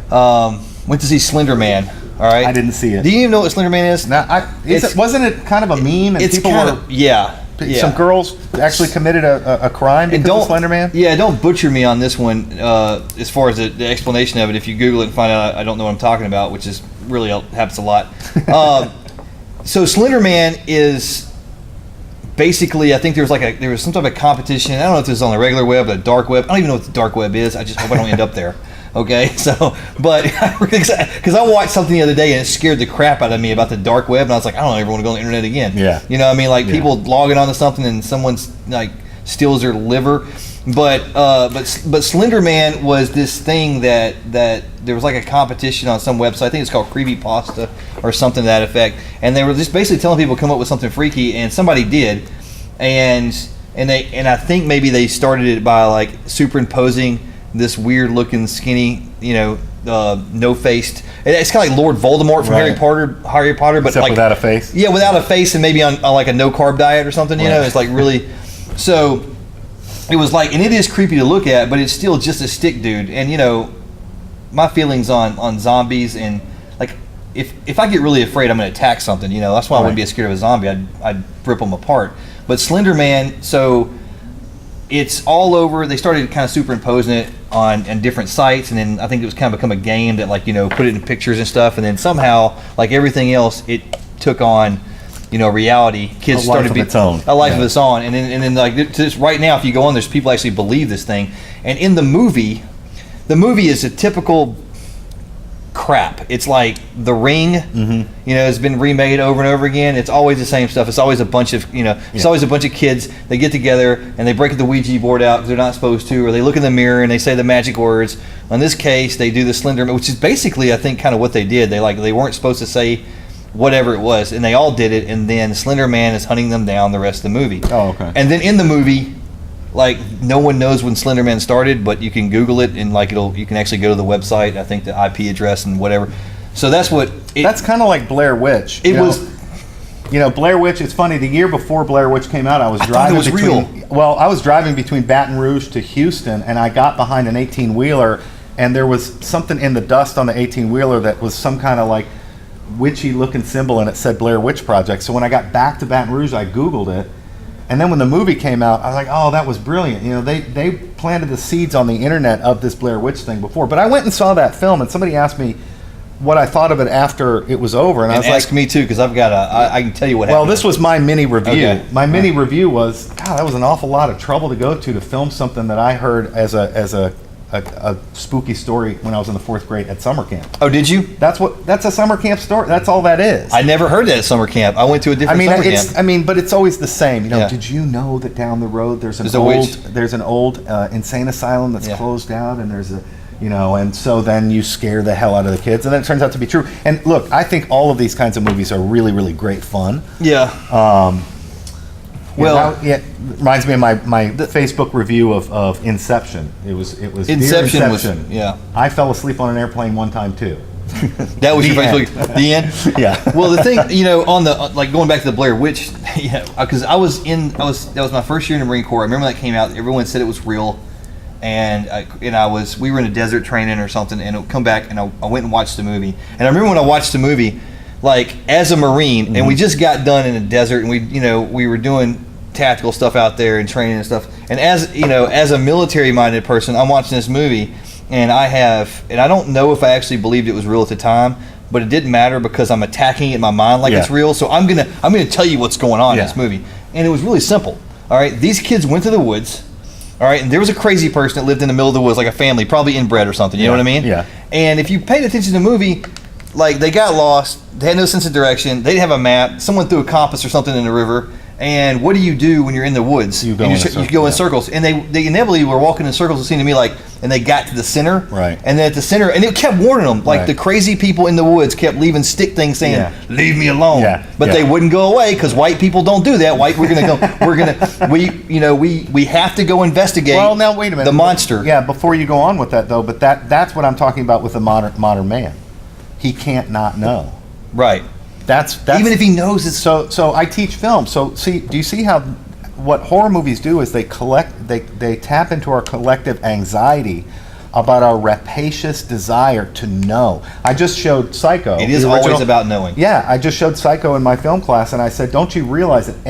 Slender Man. All right. I didn't see it. Do you even know what Slender Man is? No, wasn't it kind of a meme? And it's people kind of some girls actually committed a crime because of Slender Man. Yeah, don't butcher me on this one. As far as the explanation of it, if you Google it and find out I don't know what I'm talking about, which is really happens a lot. So Slender Man is. Basically, I think there was some type of competition. I don't know if this is on the regular web or the dark web. I don't even know what the dark web is. I just hope I don't end up there. Okay, but because I watched something the other day and it scared the crap out of me about the dark web, and I was like, I don't ever want to go on the internet again. Yeah. People logging onto something and someone's steals their liver. But Slender Man was this thing that there was a competition on some website. I think it's called Creepypasta or something to that effect. And they were just basically telling people to come up with something freaky, and somebody did. And I think maybe they started it by superimposing this weird looking skinny, no-faced. It's kind of like Lord Voldemort from Right. Harry Potter, but except without a face. Yeah, without a face, and maybe on a no carb diet or something. Right. It's really so. It was and it is creepy to look at, but it's still just a stick dude. And my feelings on zombies, and if I get really afraid, I'm going to attack something. That's why I wouldn't be scared of a zombie. I'd rip them apart. But Slender Man, so it's all over. They started kind of superimposing it on different sites, and then I think it was kind of become a game that put it in pictures and stuff, and then somehow everything else, it took on. Reality. Kids started to be a life of its own, and then just right now, if you go on, there's people actually believe this thing. And in the movie is a typical crap. It's like The Ring. Mm-hmm. It's been remade over and over again. It's always the same stuff. It's always a bunch of It's always a bunch of kids. They get together and they break the Ouija board out because they're not supposed to, or they look in the mirror and they say the magic words. In this case, they do the Slender Man, which is basically, I think, kind of what they did. They weren't supposed to say whatever it was, and they all did it, and then Slender Man is hunting them down the rest of the movie. Oh, okay. And then in the movie, no one knows when Slender Man started, but you can Google it, and you can actually go to the website, I think the IP address and whatever. So that's what... that's kind of like Blair Witch. It was... You know, Blair Witch, it's funny, the year before Blair Witch came out, I was driving thought it was between, well, I was driving between Baton Rouge to Houston, and I got behind an 18-wheeler, and there was something in the dust on the 18-wheeler that was some kind of like witchy looking symbol, and it said Blair Witch Project. So when I got back to Baton Rouge, I Googled it, and then when the movie came out, I was like, oh, that was brilliant. You know, they planted the seeds on the internet of this Blair Witch thing before. But I went and saw that film, and somebody asked me what I thought of it after it was over, and I was ask like, me too, because I've got I can tell you what happened. well, this was my mini review. Okay. My mini review was, God, that was an awful lot of trouble to go to film something that I heard as a spooky story when I was in the 4th grade at summer camp. Oh, did you? That's a summer camp story. That's all that is. I never heard that at summer camp. I went to a different summer camp. But it's always the same. You know, Yeah. did you know that down the road there's a witch. an old insane asylum that's Yeah. closed down, and there's a, you know, and so then you scare the hell out of the kids, and then it turns out to be true. And look, I think all of these kinds of movies are really, really great fun. Yeah. Well, it reminds me of my Facebook review of Inception. It was Dear Inception was- Inception. yeah. I fell asleep on an airplane one time too. that was The your end. Facebook. The end. Yeah. Well, the thing, you know, on the like going back to the Blair Witch, yeah, because that was my first year in the Marine Corps. I remember that came out. Everyone said it was real, and we were in a desert training or something, and it come back, and I went and watched the movie. And I remember when I watched the movie, like as a Marine, and we just got done in the desert, and we were doing tactical stuff out there and training and stuff. And as a military-minded person, I'm watching this movie, and I don't know if I actually believed it was real at the time, but it didn't matter because I'm attacking it in my mind like it's real. So I'm gonna tell you what's going on in this movie, and it was really simple. All right, these kids went to the woods. All right, and there was a crazy person that lived in the middle of the woods, like a family, probably inbred or something. You know what I mean? Yeah. And if you paid attention to the movie, like they got lost, they had no sense of direction, they didn't have a map, someone threw a compass or something in the river. And what do you do when you're in the woods? You go in circles. And they inevitably were walking in circles, it seemed to me like, and they got to the center. Right. And then at the center, and it kept warning them, like the crazy people in the woods kept leaving stick things saying, leave me alone. Yeah. But they wouldn't go away because white people don't do that. We have to go investigate Well, now wait a minute. the monster. Yeah, before you go on with that though, but that's what I'm talking about with the modern man. He can't not know. Right. That's Even if he knows it's... So I teach film. So do you see how what horror movies do is they tap into our collective anxiety about our rapacious desire to know. I just showed Psycho. It is always about knowing. Yeah, I just showed Psycho in my film class, and I said, don't you realize that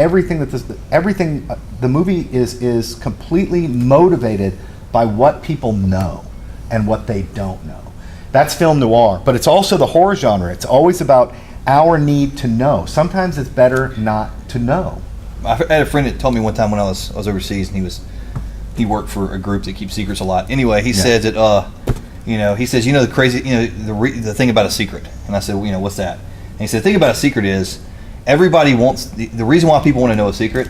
the movie is completely motivated by what people know and what they don't know. That's film noir, but it's also the horror genre. It's always about our need to know. Sometimes it's better not to know. I had a friend that told me one time when I was overseas, and he worked for a group that keeps secrets a lot. Anyway, he said that he says the crazy the thing about a secret, and I said, what's that? And he said the thing about a secret is everybody wants the reason why people want to know a secret,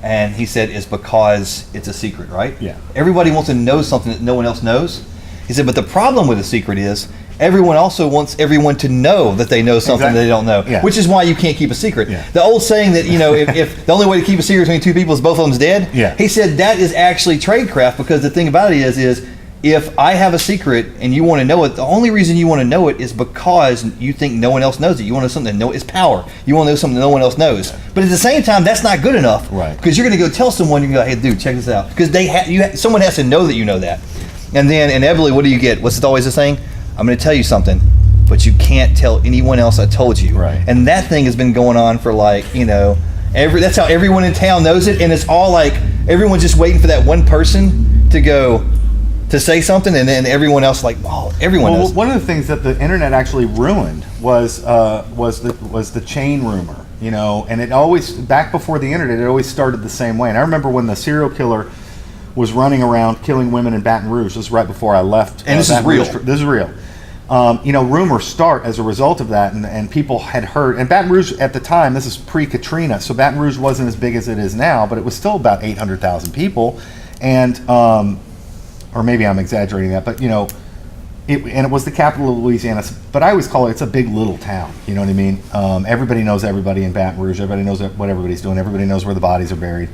and he said is because it's a secret, right? Yeah. Everybody wants to know something that no one else knows. He said, but the problem with a secret is everyone also wants everyone to know that they know something that they don't know, which is why you can't keep a secret. Yeah. The old saying that, if the only way to keep a secret between two people is both of them's dead, he said that is actually tradecraft, because the thing about it is if I have a secret and you want to know it, the only reason you want to know it is because you think no one else knows it. You want to know something that it's power. You want to know something that no one else knows. But at the same time, that's not good enough. Right. Because you're going to go tell someone, you're going to go, hey, dude, check this out. Because someone has to know that you know that. And then inevitably, what do you get? What's always the saying? I'm going to tell you something, but you can't tell anyone else I told you. Right. And that thing has been going on for that's how everyone in town knows it, and it's all like everyone's just waiting for that one person to say something, and then everyone else everyone knows. One of the things that the internet actually ruined was the chain rumor, and it always, back before the internet, it always started the same way. And I remember when the serial killer was running around killing women in Baton Rouge. This is right before I left. And this is real. This is real. Rumors start as a result of that, and people had heard. And Baton Rouge at the time, this is pre-Katrina, so Baton Rouge wasn't as big as it is now, but it was still about 800,000 people, and or maybe I'm exaggerating that, but it was the capital of Louisiana. But I always call it's a big little town. You know what I mean? Everybody knows everybody in Baton Rouge. Everybody knows what everybody's doing. Everybody knows where the bodies are buried.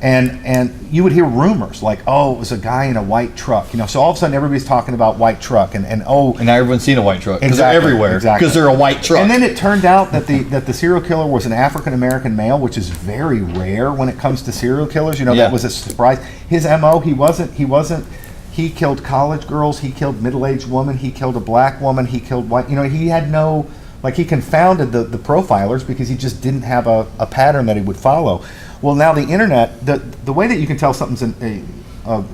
And you would hear rumors like, oh, it was a guy in a white truck, you know. So all of a sudden, everybody's talking about white truck, and now everyone's seen a white truck because exactly, they're everywhere. Exactly, because they're a white truck. And then it turned out that the serial killer was an African American male, which is very rare when it comes to serial killers. You know, that was a surprise. His MO, he killed college girls, he killed middle-aged women, he killed a black woman, he killed white. You know, he had no. Like, he confounded the profilers because he just didn't have a pattern that he would follow. Well, now the internet, the way that you can tell something's in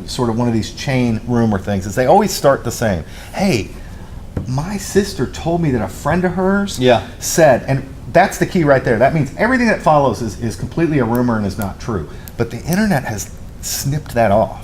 sort of one of these chain rumor things is they always start the same. Hey, my sister told me that a friend of hers said, and that's the key right there. That means everything that follows is completely a rumor and is not true. But the internet has snipped that off.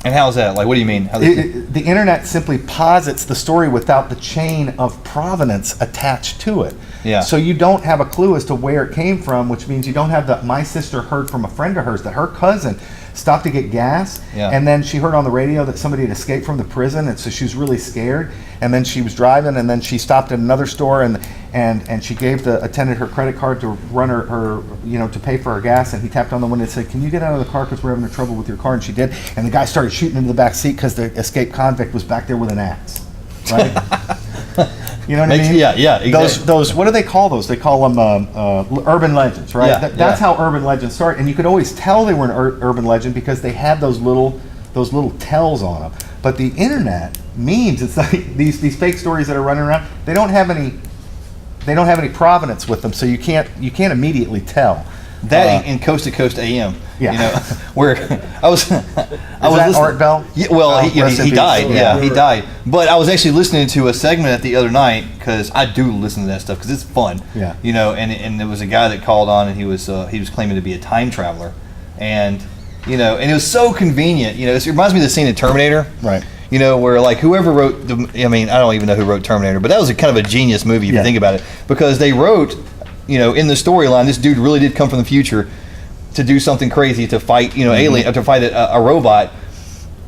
And how's that? Like, what do you mean? The internet simply posits the story without the chain of provenance attached to it. Yeah. So you don't have a clue as to where it came from, which means you don't have my sister heard from a friend of hers that her cousin stopped to get gas, and then she heard on the radio that somebody had escaped from the prison, and so she was really scared, and then she was driving, and then she stopped at another store, and she gave the attendant her credit card to run her to pay for her gas, and he tapped on the window and said, "Can you get out of the car because we're having trouble with your car?" And she did, and the guy started shooting into the back seat because the escaped convict was back there with an axe, right? You know what I mean? Yeah, exactly. Those what do they call those? They call them urban legends, right? Yeah, that's how urban legends start, and you could always tell they were an urban legend because they had those little tells on them. But the internet memes, it's like these fake stories that are running around. They don't have any provenance with them, so you can't immediately tell. That in Coast to Coast AM, yeah. You know, where I was that Art Bell? Yeah, well, he died. Yeah. He died. But I was actually listening to a segment the other night because I do listen to that stuff because it's fun. Yeah. You know, and there was a guy that called on and he was claiming to be a time traveler, and you know, and it was so convenient. You know, it reminds me of the scene in Terminator. Right. You know, where like whoever wrote I don't even know who wrote Terminator, but that was a kind of a genius movie if you think about it, because they wrote, you know, in the storyline, this dude really did come from the future to do something crazy, to fight, you know, alien, to fight a robot,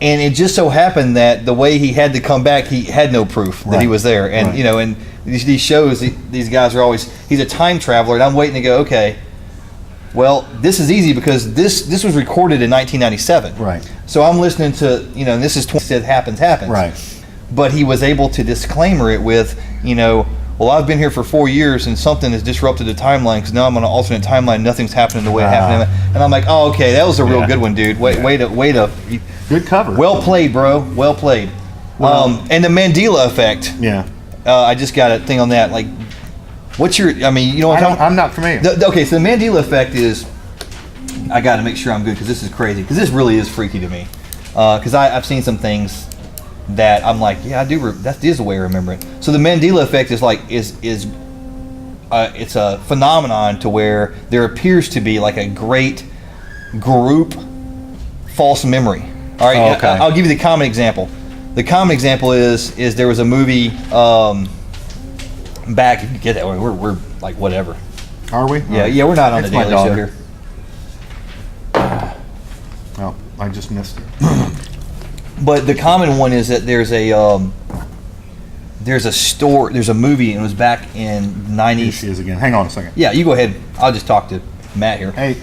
and it just so happened that the way he had to come back, he had no proof that he was there, and you know, and these shows, these guys are always, he's a time traveler, and I'm waiting to go, okay, well, this is easy because this was recorded in 1997, right? So I'm listening to, you know, and this is said happens, right? But he was able to disclaimer it with, you know, well, I've been here for 4 years and something has disrupted the timeline because now I'm on an alternate timeline. Nothing's happening the way it happened. And I'm like, oh, okay, that was a real good one, dude. Way to. Good cover. Well played, bro. Well played. And the Mandela effect. Yeah. I just got a thing on that. Like, what's your? I mean, you know what I'm not familiar. Okay, so the Mandela effect is. I got to make sure I'm good because this is crazy. Because this really is freaky to me. Because I've seen some things that I'm like, yeah, I do. That is the way I remember it. So the Mandela effect is like it's a phenomenon to where there appears to be like a great group false memory. All right, oh, okay. I'll give you the common example. The common example is there was a movie back. If you get that, we're like whatever. Are we? Yeah, we're not on the Daily Show here. Oh, I just missed it. But the common one is that there's a movie, and it was back in the 90s. Here she is again. Hang on a second. Yeah, you go ahead. I'll just talk to Matt here. Hey,